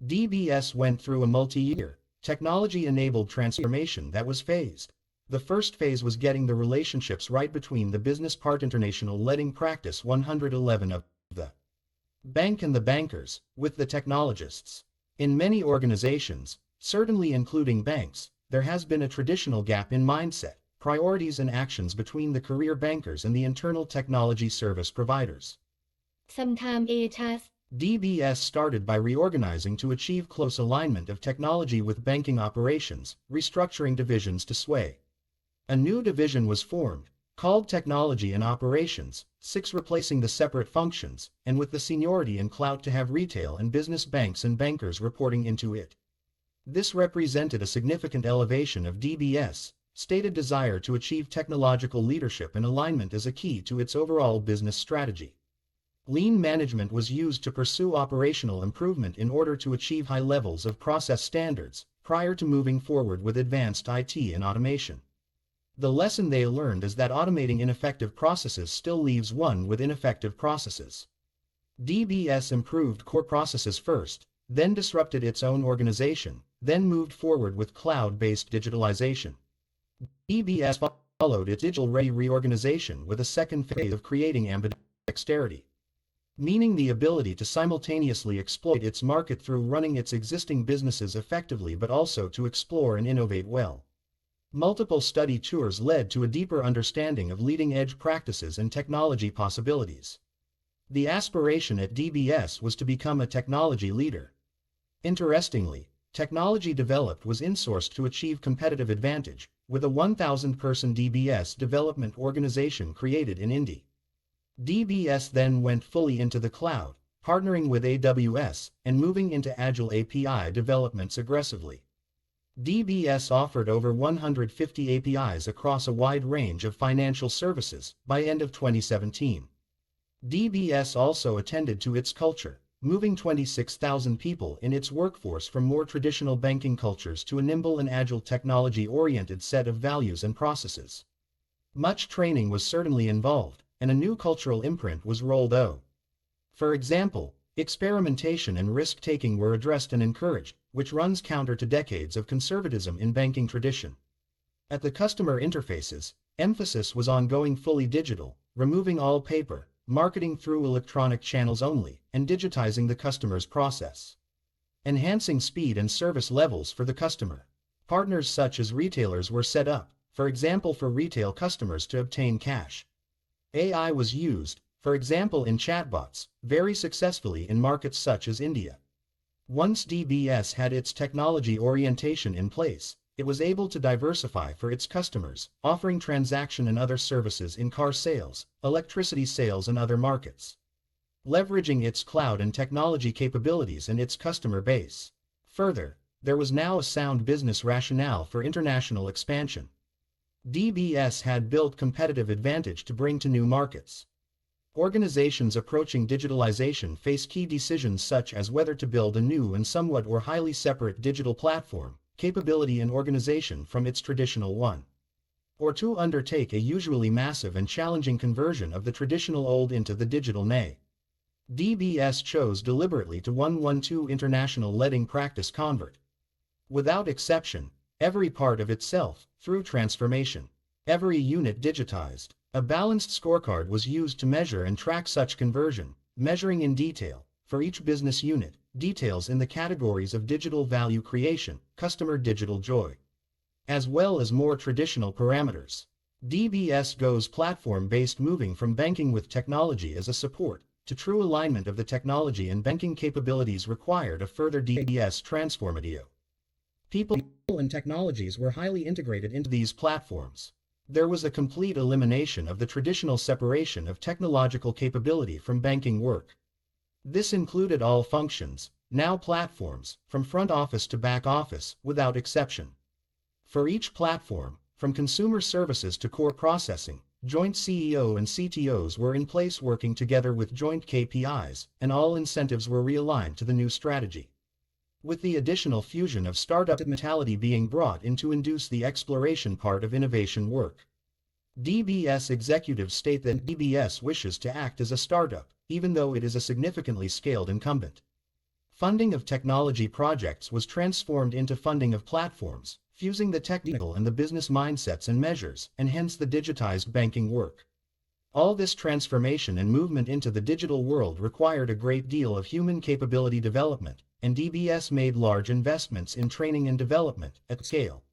DBS went through a multi-year, technology-enabled transformation that was phased. The first phase was getting the relationships right between the business part international letting practice 111 of the bank and the bankers, with the technologists. In many organizations, certainly including banks, there has been a traditional gap in mindset, priorities and actions between the career bankers and the internal technology service providers. Sometimes HS DBS started by reorganizing to achieve close alignment of technology with banking operations, restructuring divisions to sway. A new division was formed, called Technology and Operations, 6 replacing the separate functions, and with the seniority and clout to have retail and business banks and bankers reporting into it. This represented a significant elevation of DBS, stated desire to achieve technological leadership and alignment as a key to its overall business strategy. Lean management was used to pursue operational improvement in order to achieve high levels of process standards, prior to moving forward with advanced IT and automation. The lesson they learned is that automating ineffective processes still leaves one with ineffective processes. DBS improved core processes first, then disrupted its own organization, then moved forward with cloud-based digitalization. DBS followed its digital-ready reorganization with a second phase of creating ambidexterity, meaning the ability to simultaneously exploit its market through running its existing businesses effectively but also to explore and innovate well. Multiple study tours led to a deeper understanding of leading-edge practices and technology possibilities. The aspiration at DBS was to become a technology leader. Interestingly, technology developed was insourced to achieve competitive advantage, with a 1,000-person DBS development organization created in India. DBS then went fully into the cloud, partnering with AWS, and moving into agile API developments aggressively. DBS offered over 150 APIs across a wide range of financial services by end of 2017. DBS also attended to its culture, moving 26,000 people in its workforce from more traditional banking cultures to a nimble and agile technology-oriented set of values and processes. Much training was certainly involved, and a new cultural imprint was rolled out. For example, experimentation and risk-taking were addressed and encouraged, which runs counter to decades of conservatism in banking tradition. At the customer interfaces, emphasis was on going fully digital, removing all paper, marketing through electronic channels only, and digitizing the customer's process. Enhancing speed and service levels for the customer. Partners such as retailers were set up, for example for retail customers to obtain cash. AI was used, for example in chatbots, very successfully in markets such as India. Once DBS had its technology orientation in place, it was able to diversify for its customers, offering transaction and other services in car sales, electricity sales and other markets, leveraging its cloud and technology capabilities and its customer base. Further, there was now a sound business rationale for international expansion. DBS had built competitive advantage to bring to new markets. Organizations approaching digitalization face key decisions such as whether to build a new and somewhat or highly separate digital platform, capability and organization from its traditional one, or to undertake a usually massive and challenging conversion of the traditional old into the digital nay. DBS chose deliberately to 112 international letting practice convert. Without exception, every part of itself, through transformation, every unit digitized. A balanced scorecard was used to measure and track such conversion, measuring in detail, for each business unit, details in the categories of digital value creation, customer digital joy, as well as more traditional parameters. DBS goes platform-based, moving from banking with technology as a support, to true alignment of the technology and banking capabilities required of further DBS transformatio. People and technologies were highly integrated into these platforms. There was a complete elimination of the traditional separation of technological capability from banking work. This included all functions, now platforms, from front office to back office, without exception. For each platform, from consumer services to core processing, joint CEO and CTOs were in place working together with joint KPIs, and all incentives were realigned to the new strategy, with the additional fusion of startup mentality being brought in to induce the exploration part of innovation work. DBS executives state that DBS wishes to act as a startup, even though it is a significantly scaled incumbent. Funding of technology projects was transformed into funding of platforms, fusing the technical and the business mindsets and measures, and hence the digitized banking work. All this transformation and movement into the digital world required a great deal of human capability development, and DBS made large investments in training and development at scale.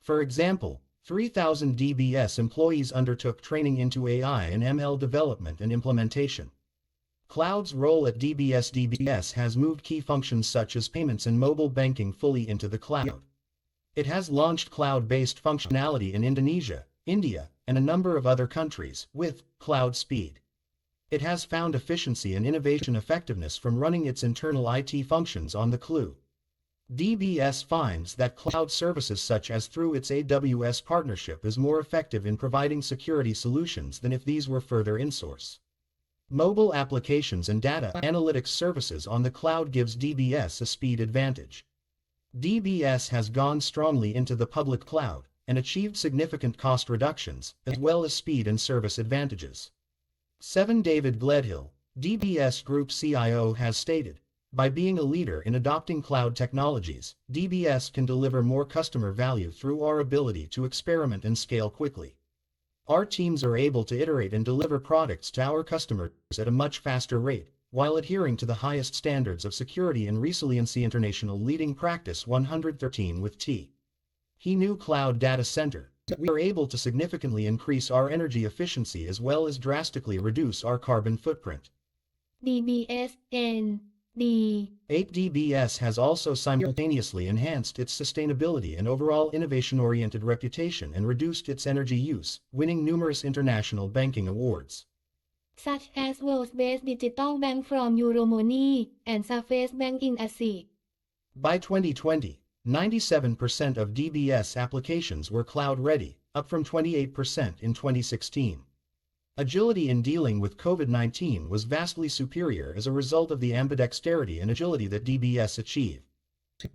For example, 3,000 DBS employees undertook training into AI and ML development and implementation. Cloud's role at DBS has moved key functions such as payments and mobile banking fully into the cloud. It has launched cloud-based functionality in Indonesia, India, and a number of other countries, with cloud speed. It has found efficiency and innovation effectiveness from running its internal IT functions on the cloud. DBS finds that cloud services such as through its AWS partnership is more effective in providing security solutions than if these were further insourced. Mobile applications and data analytics services on the cloud gives DBS a speed advantage. DBS has gone strongly into the public cloud and achieved significant cost reductions, as well as speed and service advantages. 7. David Gledhill, DBS Group CIO, has stated, "By being a leader in adopting cloud technologies, DBS can deliver more customer value through our ability to experiment and scale quickly. Our teams are able to iterate and deliver products to our customers at a much faster rate, while adhering to the highest standards of security and resiliency. International Leading Practice 113 with T. He knew Cloud Data Center. We are able to significantly increase our energy efficiency as well as drastically reduce our carbon footprint." DBS N.D. 8. DBS has also simultaneously enhanced its sustainability and overall innovation-oriented reputation and reduced its energy use, winning numerous international banking awards, such as World's Best Digital Bank from Euromoney and Surface Bank in Asia. By 2020, 97% of DBS applications were cloud-ready, up from 28% in 2016. Agility in dealing with COVID-19 was vastly superior as a result of the ambidexterity and agility that DBS achieved.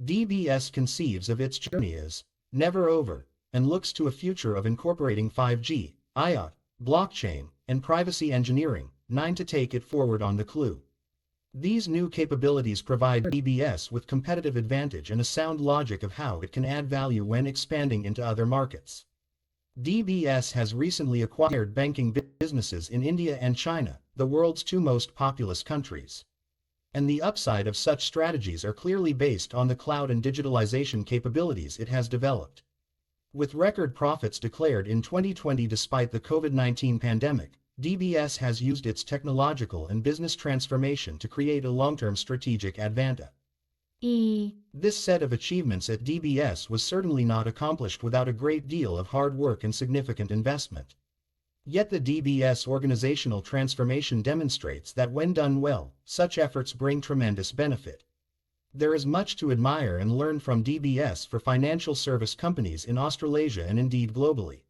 DBS conceives of its journey as never over, and looks to a future of incorporating 5G, IoT, blockchain, and privacy engineering, 9 to take it forward on the clue. These new capabilities provide DBS with competitive advantage and a sound logic of how it can add value when expanding into other markets. DBS has recently acquired banking businesses in India and China, the world's two most populous countries. And the upside of such strategies are clearly based on the cloud and digitalization capabilities it has developed. With record profits declared in 2020 despite the COVID-19 pandemic, DBS has used its technological and business transformation to create a long-term strategic advantage. E. This set of achievements at DBS was certainly not accomplished without a great deal of hard work and significant investment. Yet the DBS organizational transformation demonstrates that when done well, such efforts bring tremendous benefit. There is much to admire and learn from DBS for financial service companies in Australasia and indeed globally.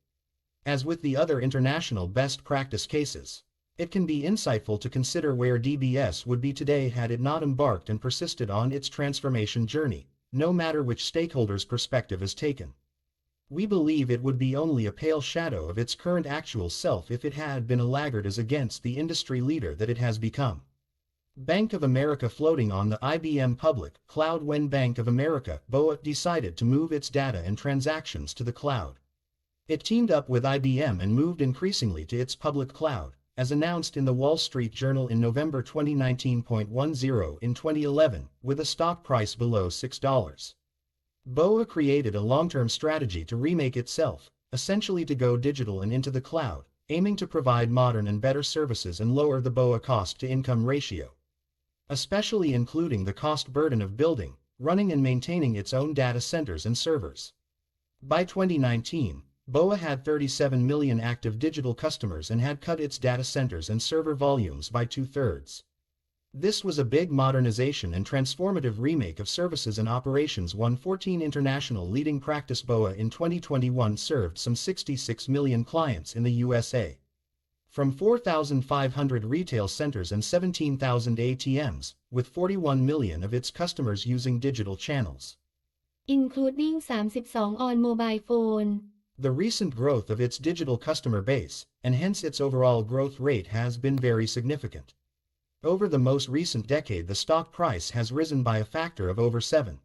As with the other international best practice cases, it can be insightful to consider where DBS would be today had it not embarked and persisted on its transformation journey, no matter which stakeholder's perspective is taken. We believe it would be only a pale shadow of its current actual self if it had been a laggard as against the industry leader that it has become. Bank of America floating on the IBM public cloud. When Bank of America, BOA, decided to move its data and transactions to the cloud, it teamed up with IBM and moved increasingly to its public cloud, as announced in the Wall Street Journal in November 2019.10 in 2011, with a stock price below $6. BOA created a long-term strategy to remake itself, essentially to go digital and into the cloud, aiming to provide modern and better services and lower the BOA cost-to-income ratio, especially including the cost burden of building, running and maintaining its own data centers and servers. By 2019, BOA had 37 million active digital customers and had cut its data centers and server volumes by 2/3. This was a big modernization and transformative remake of services and operations. 114 International leading practice. BOA in 2021 served some 66 million clients in the USA, from 4,500 retail centers and 17,000 ATMs, with 41 million of its customers using digital channels, including 32 on mobile phone. The recent growth of its digital customer base, and hence its overall growth rate, has been very significant. Over the most recent decade, the stock price has risen by a factor of over 7.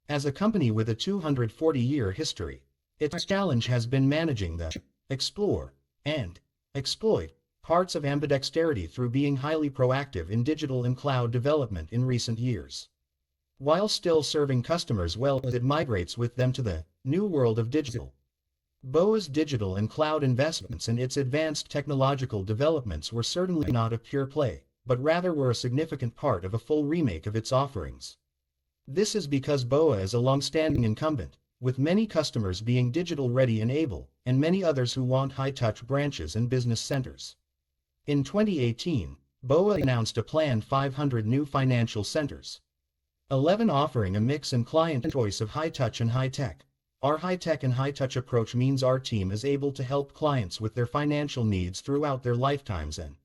As a company with a 240-year history, its challenge has been managing the explore and exploit parts of ambidexterity through being highly proactive in digital and cloud development in recent years, while still serving customers well as it migrates with them to the new world of digital. BOA's digital and cloud investments and its advanced technological developments were certainly not a pure play, but rather were a significant part of a full remake of its offerings. This is because BOA is a long-standing incumbent, with many customers being digital-ready and able, and many others who want high-touch branches and business centers. In 2018, BOA announced a planned 500 new financial centers, 11 offering a mix and client choice of high-touch and high-tech. Our high-tech and high-touch approach means our team is able to help clients with their financial needs throughout their lifetimes and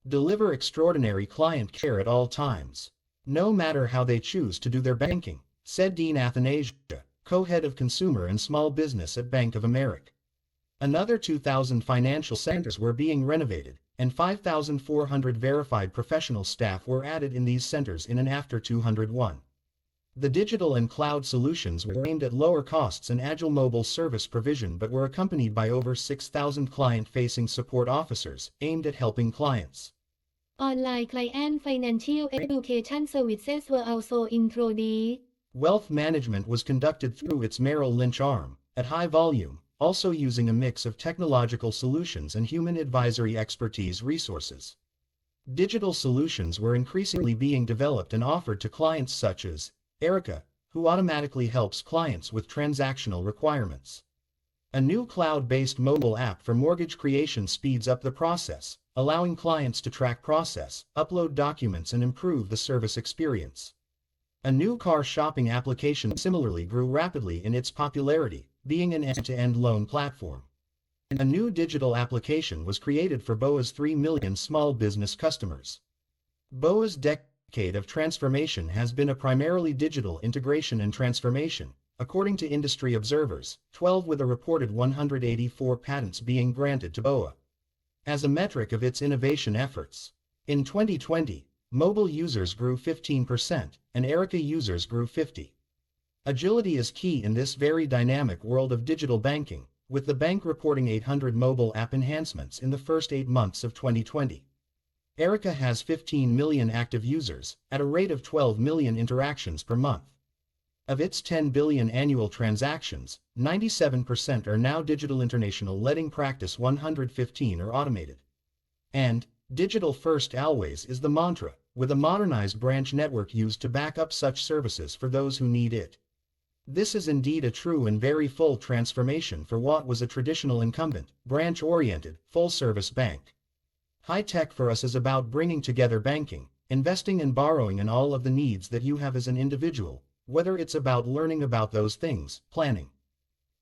deliver extraordinary client care at all times, no matter how they choose to do their banking, said Dean Athanasia, co-head of consumer and small business at Bank of America. Another 2,000 financial centers were being renovated, and 5,400 verified professional staff were added in these centers in and after 201. The digital and cloud solutions were aimed at lower costs and agile mobile service provision, but were accompanied by over 6,000 client-facing support officers aimed at helping clients. Online client financial education services were also introduced. Wealth management was conducted through its Merrill Lynch arm, at high volume, also using a mix of technological solutions and human advisory expertise resources. Digital solutions were increasingly being developed and offered to clients such as Erica, who automatically helps clients with transactional requirements. A new cloud-based mobile app for mortgage creation speeds up the process, allowing clients to track process, upload documents and improve the service experience. A new car shopping application similarly grew rapidly in its popularity, being an end-to-end loan platform. A new digital application was created for BOA's 3 million small business customers. BOA's decade of transformation has been a primarily digital integration and transformation, according to industry observers, 12 with a reported 184 patents being granted to BOA. As a metric of its innovation efforts, in 2020, mobile users grew 15%, and Erica users grew 50%. Agility is key in this very dynamic world of digital banking, with the bank reporting 800 mobile app enhancements in the first 8 months of 2020. Erica has 15 million active users, at a rate of 12 million interactions per month. Of its 10 billion annual transactions, 97% are now digital. International letting practice 115 are automated. And, digital first always is the mantra, with a modernized branch network used to back up such services for those who need it. This is indeed a true and very full transformation for what was a traditional incumbent, branch-oriented, full-service bank. High-tech for us is about bringing together banking, investing and borrowing and all of the needs that you have as an individual, whether it's about learning about those things, planning,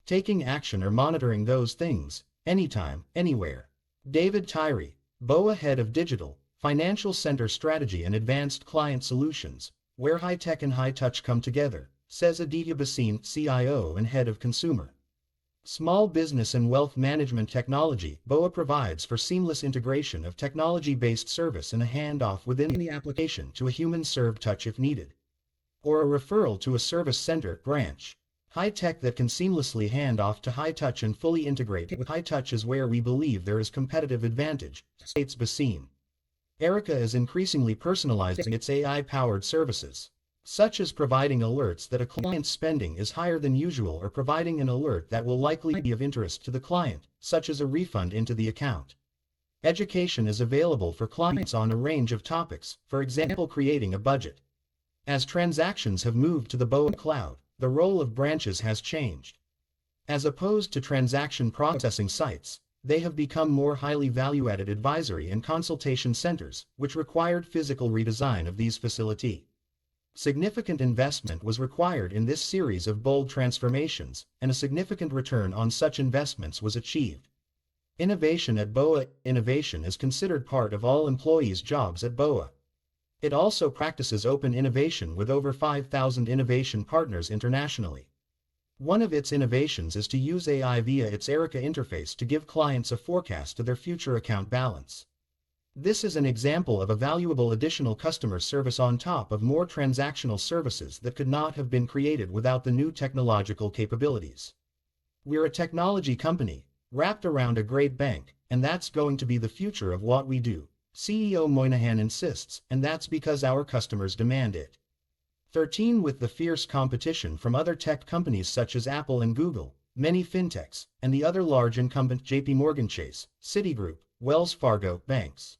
taking action or monitoring those things, anytime, anywhere. David Tyree, BOA Head of Digital, Financial Center Strategy and Advanced Client Solutions, where high-tech and high-touch come together, says Aditya Bhasin, CIO and Head of Consumer Small Business and Wealth Management Technology. BOA provides for seamless integration of technology-based service and a handoff within the application to a human-served touch if needed, or a referral to a service center branch. High-tech that can seamlessly hand off to high-touch and fully integrate with high-touch is where we believe there is competitive advantage, states Bhasin. Erica is increasingly personalizing its AI-powered services, such as providing alerts that a client's spending is higher than usual or providing an alert that will likely be of interest to the client, such as a refund into the account. Education is available for clients on a range of topics, for example creating a budget. As transactions have moved to the BOA cloud, the role of branches has changed. As opposed to transaction processing sites, they have become more highly value-added advisory and consultation centers, which required physical redesign of these facilities. Significant investment was required in this series of bold transformations, and a significant return on such investments was achieved. Innovation at BOA. Innovation is considered part of all employees' jobs at BOA. It also practices open innovation with over 5,000 innovation partners internationally. One of its innovations is to use AI via its Erica interface to give clients a forecast of their future account balance. This is an example of a valuable additional customer service on top of more transactional services that could not have been created without the new technological capabilities. We're a technology company, wrapped around a great bank, and that's going to be the future of what we do, CEO Moynihan insists, and that's because our customers demand it. 13. With the fierce competition from other tech companies such as Apple and Google, many fintechs, and the other large incumbent JP Morgan Chase, Citigroup, Wells Fargo banks,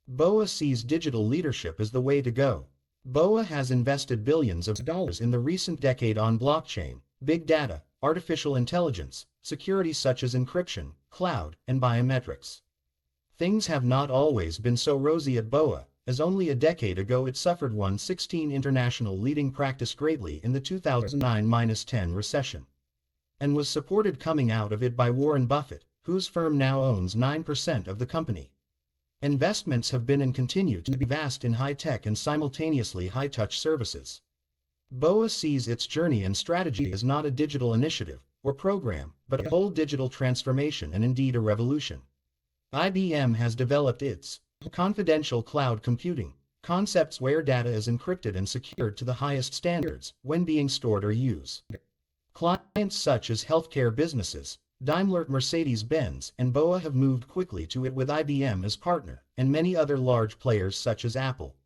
BOA sees digital leadership as the way to go. BOA has invested billions of dollars in the recent decade on blockchain, big data, artificial intelligence, security such as encryption, cloud, and biometrics. Things have not always been so rosy at BOA, as only a decade ago it suffered 116 international leading practice greatly in the 2009-10 recession, and was supported coming out of it by Warren Buffett, whose firm now owns 9% of the company. Investments have been and continue to be vast in high-tech and simultaneously high-touch services. BOA sees its journey and strategy as not a digital initiative or program, but a whole digital transformation and indeed a revolution. IBM has developed its confidential cloud computing concepts where data is encrypted and secured to the highest standards when being stored or used. Clients such as healthcare businesses, Daimler, Mercedes-Benz, and BOA have moved quickly to it with IBM as partner, and many other large players such as Apple,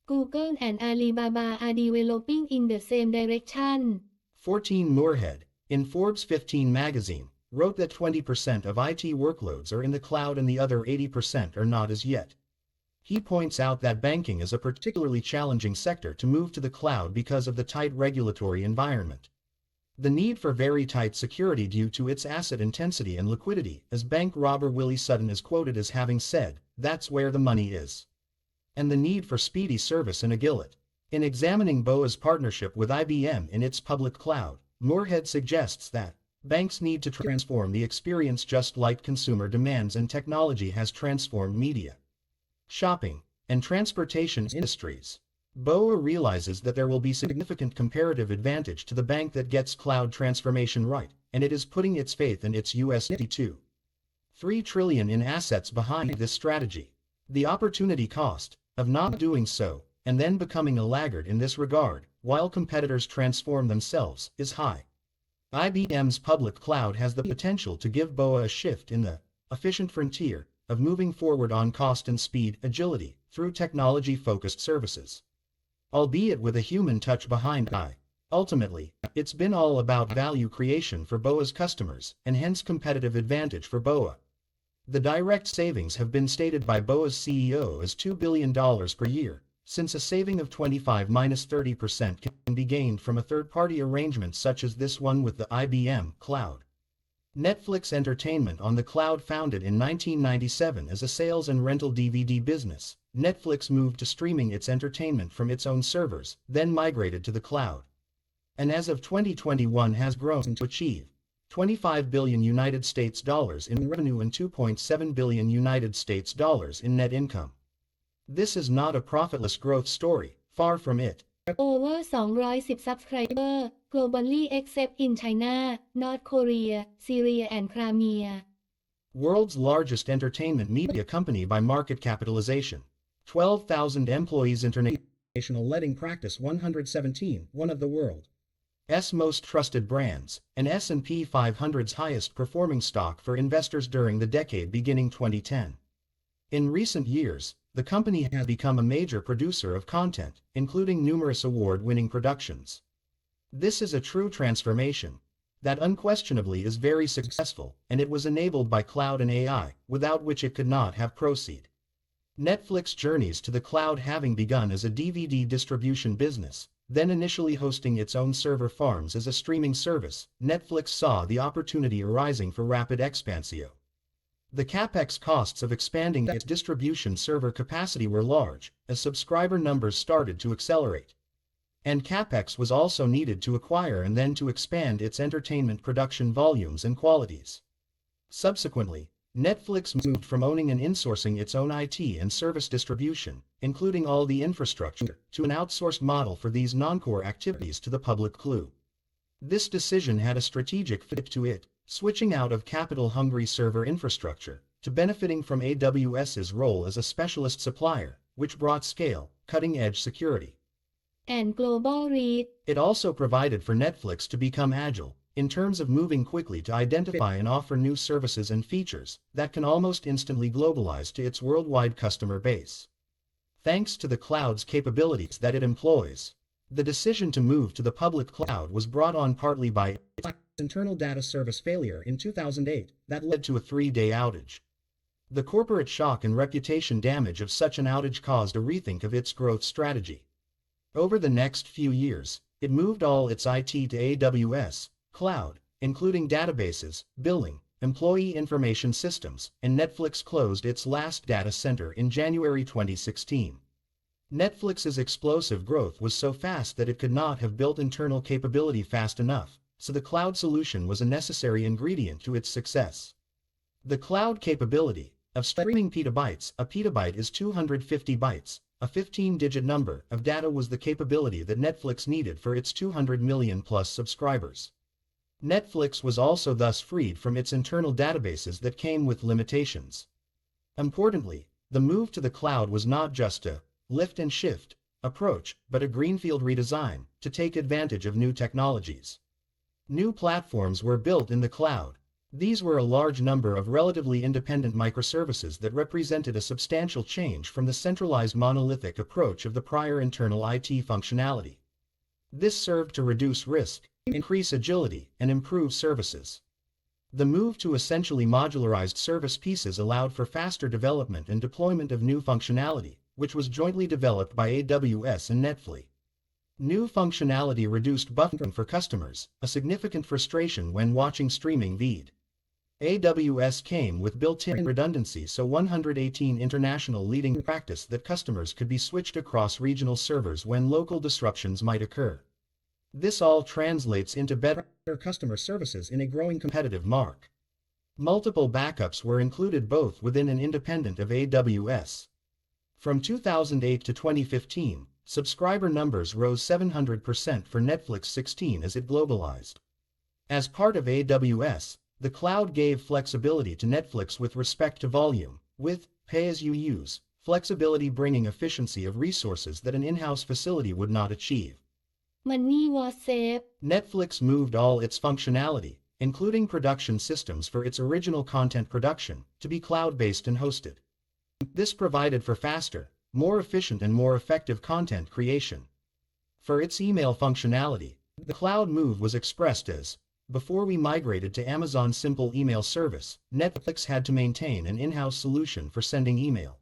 Google and Alibaba are developing in the same direction. 14. Moorhead, in Forbes 15 magazine, wrote that 20% of IT workloads are in the cloud and the other 80% are not as yet. He points out that banking is a particularly challenging sector to move to the cloud because of the tight regulatory environment. The need for very tight security due to its asset intensity and liquidity, as bank robber Willie Sutton is quoted as having said, "That's where the money is." And the need for speedy service and agility. In examining BOA's partnership with IBM in its public cloud, Moorhead suggests that banks need to transform the experience just like consumer demands and technology has transformed media, shopping, and transportation industries. BOA realizes that there will be significant comparative advantage to the bank that gets cloud transformation right, and it is putting its faith in its $2.3 trillion in assets behind this strategy. The opportunity cost of not doing so, and then becoming a laggard in this regard, while competitors transform themselves, is high. IBM's public cloud has the potential to give BOA a shift in the efficient frontier of moving forward on cost and speed, agility, through technology-focused services, albeit with a human touch behind it. Ultimately, it's been all about value creation for BOA's customers, and hence competitive advantage for BOA. The direct savings have been stated by BOA's CEO as $2 billion per year, since a saving of 25–30% can be gained from a third-party arrangement such as this one with the IBM Cloud. Netflix Entertainment on the Cloud. Founded in 1997 as a sales and rental DVD business, Netflix moved to streaming its entertainment from its own servers, then migrated to the cloud. And as of 2021 has grown to achieve $25 billion in revenue and $2.7 billion in net income. This is not a profitless growth story, far from it. Over 210 subscriber globally except in China, North Korea, Syria and Crimea. World's largest entertainment media company by market capitalization. 12,000 employees. International letting practice 117, one of the world's most trusted brands, and S&P 500's highest performing stock for investors during the decade beginning 2010. In recent years, the company has become a major producer of content, including numerous award-winning productions. This is a true transformation that unquestionably is very successful, and it was enabled by cloud and AI, without which it could not have proceeded. Netflix journeys to the cloud. Having begun as a DVD distribution business, then initially hosting its own server farms as a streaming service, Netflix saw the opportunity arising for rapid expansio. The capex costs of expanding its distribution server capacity were large, as subscriber numbers started to accelerate. And capex was also needed to acquire and then to expand its entertainment production volumes and qualities. Subsequently, Netflix moved from owning and insourcing its own IT and service distribution, including all the infrastructure, to an outsourced model for these non-core activities to the public cloud. This decision had a strategic fit to it, switching out of capital-hungry server infrastructure, to benefiting from AWS's role as a specialist supplier, which brought scale, cutting-edge security, and global reach. It also provided for Netflix to become agile, in terms of moving quickly to identify and offer new services and features that can almost instantly globalize to its worldwide customer base. Thanks to the cloud's capabilities that it employs, the decision to move to the public cloud was brought on partly by its internal data service failure in 2008 that led to a 3-day outage. The corporate shock and reputation damage of such an outage caused a rethink of its growth strategy. Over the next few years, it moved all its IT to AWS Cloud, including databases, billing, employee information systems, and Netflix closed its last data center in January 2016. Netflix's explosive growth was so fast that it could not have built internal capability fast enough, so the cloud solution was a necessary ingredient to its success. The cloud capability of streaming petabytes, a petabyte is 250 bytes, a 15-digit number, of data was the capability that Netflix needed for its 200 million plus subscribers. Netflix was also thus freed from its internal databases that came with limitations. Importantly, the move to the cloud was not just a lift and shift approach, but a greenfield redesign to take advantage of new technologies. New platforms were built in the cloud. These were a large number of relatively independent microservices that represented a substantial change from the centralized monolithic approach of the prior internal IT functionality. This served to reduce risk, increase agility, and improve services. The move to essentially modularized service pieces allowed for faster development and deployment of new functionality, which was jointly developed by AWS and Netflix. New functionality reduced buffering for customers, a significant frustration when watching streaming feed. AWS came with built-in redundancy, so 118 international leading practice that customers could be switched across regional servers when local disruptions might occur. This all translates into better customer services in a growing competitive market. Multiple backups were included both within and independent of AWS. From 2008 to 2015, subscriber numbers rose 700% for Netflix 16 as it globalized. As part of AWS, the cloud gave flexibility to Netflix with respect to volume, with pay-as-you-use flexibility bringing efficiency of resources that an in-house facility would not achieve. Money was saved. Netflix moved all its functionality, including production systems for its original content production, to be cloud-based and hosted. This provided for faster, more efficient and more effective content creation. For its email functionality, the cloud move was expressed as, before we migrated to Amazon's simple email service, Netflix had to maintain an in-house solution for sending email.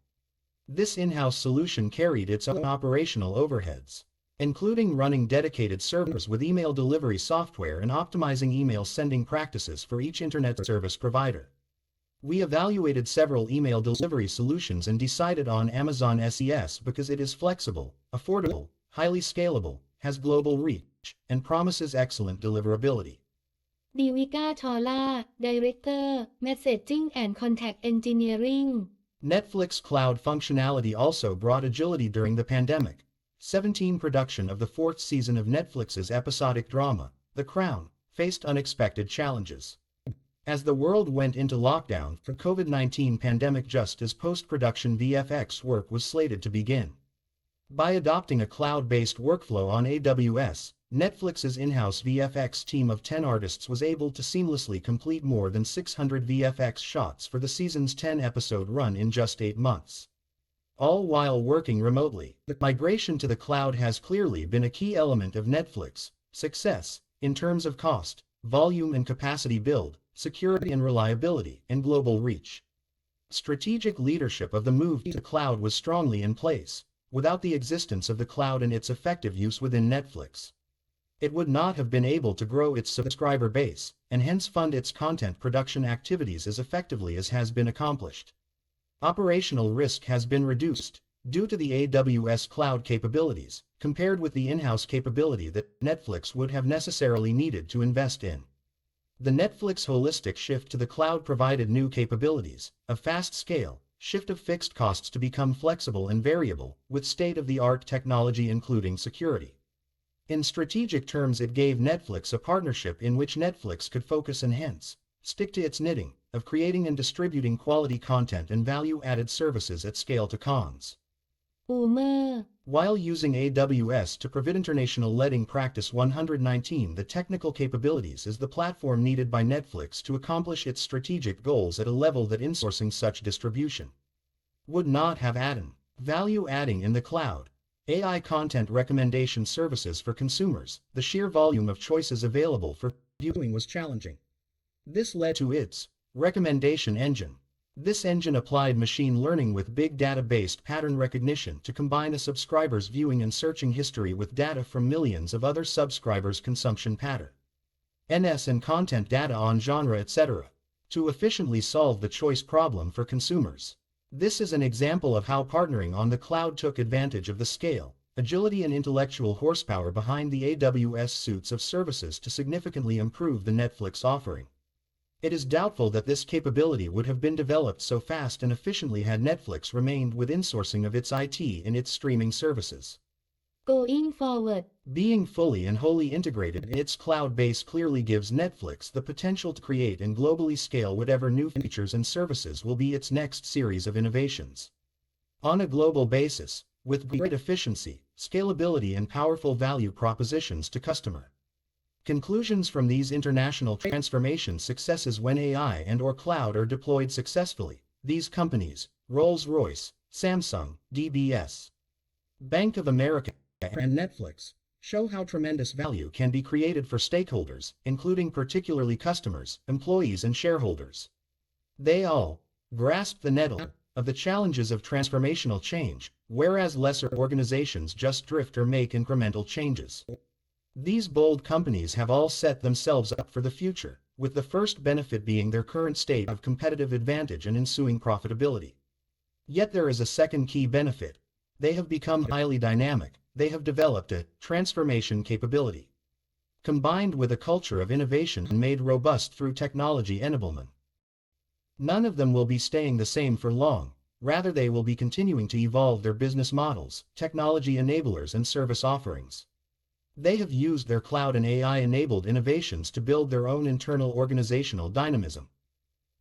This in-house solution carried its own operational overheads, including running dedicated servers with email delivery software and optimizing email sending practices for each internet service provider. We evaluated several email delivery solutions and decided on Amazon SES because it is flexible, affordable, highly scalable, has global reach, and promises excellent deliverability. Divika Chola, Director, Messaging and Contact Engineering. Netflix Cloud functionality also brought agility during the pandemic. 17 production of the fourth season of Netflix's episodic drama, The Crown, faced unexpected challenges. As the world went into lockdown for COVID-19 pandemic just as post-production VFX work was slated to begin. By adopting a cloud-based workflow on AWS, Netflix's in-house VFX team of 10 artists was able to seamlessly complete more than 600 VFX shots for the season's 10-episode run in just 8 months. All while working remotely. The migration to the cloud has clearly been a key element of Netflix's success in terms of cost, volume and capacity build, security and reliability, and global reach. Strategic leadership of the move to the cloud was strongly in place. Without the existence of the cloud and its effective use within Netflix, it would not have been able to grow its subscriber base, and hence fund its content production activities as effectively as has been accomplished. Operational risk has been reduced due to the AWS cloud capabilities, compared with the in-house capability that Netflix would have necessarily needed to invest in. The Netflix holistic shift to the cloud provided new capabilities, a fast scale, shift of fixed costs to become flexible and variable, with state-of-the-art technology including security. In strategic terms, it gave Netflix a partnership in which Netflix could focus and hence stick to its knitting of creating and distributing quality content and value-added services at scale to cons. While using AWS to provide international letting practice 119, the technical capabilities is the platform needed by Netflix to accomplish its strategic goals at a level that insourcing such distribution would not have added. Value adding in the cloud. AI content recommendation services for consumers. The sheer volume of choices available for viewing was challenging. This led to its recommendation engine. This engine applied machine learning with big data-based pattern recognition to combine a subscriber's viewing and searching history with data from millions of other subscribers' consumption pattern, NS and content data on genre, etc., to efficiently solve the choice problem for consumers. This is an example of how partnering on the cloud took advantage of the scale, agility and intellectual horsepower behind the AWS suites of services to significantly improve the Netflix offering. It is doubtful that this capability would have been developed so fast and efficiently had Netflix remained with insourcing of its IT in its streaming services. Going forward, being fully and wholly integrated in its cloud base clearly gives Netflix the potential to create and globally scale whatever new features and services will be its next series of innovations. On a global basis, with great efficiency, scalability and powerful value propositions to customer. Conclusions from these international transformation successes: when AI and/or cloud are deployed successfully, these companies, Rolls-Royce, Samsung, DBS, Bank of America, and Netflix, show how tremendous value can be created for stakeholders, including particularly customers, employees, and shareholders. They all grasp the nettle of the challenges of transformational change, whereas lesser organizations just drift or make incremental changes. These bold companies have all set themselves up for the future, with the first benefit being their current state of competitive advantage and ensuing profitability. Yet there is a second key benefit. They have become highly dynamic. They have developed a transformation capability, combined with a culture of innovation and made robust through technology enablement. None of them will be staying the same for long. Rather, they will be continuing to evolve their business models, technology enablers, and service offerings. They have used their cloud and AI-enabled innovations to build their own internal organizational dynamism.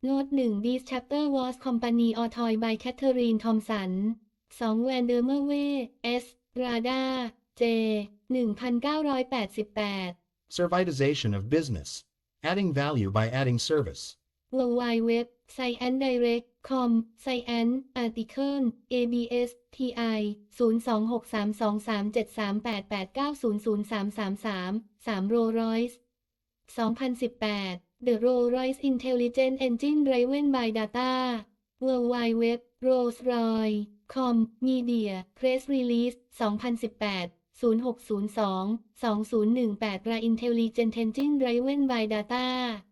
Note 1 This chapter was company authored by Catherine Thompson, 2 Vandermeer W. S. Rada, J. 1988. Servitization of business. Adding value by adding service. World Wide Web, sciencedirect.com, science, article, ABS, TI, 026323788900333 3 Rolls-Royce. 2018 The Rolls-Royce Intelligent Engine Driven by Data World Wide Web Rolls-Royce Com Media Press Release 2018 0602 2018 Ra Intelligent Engine Driven by Data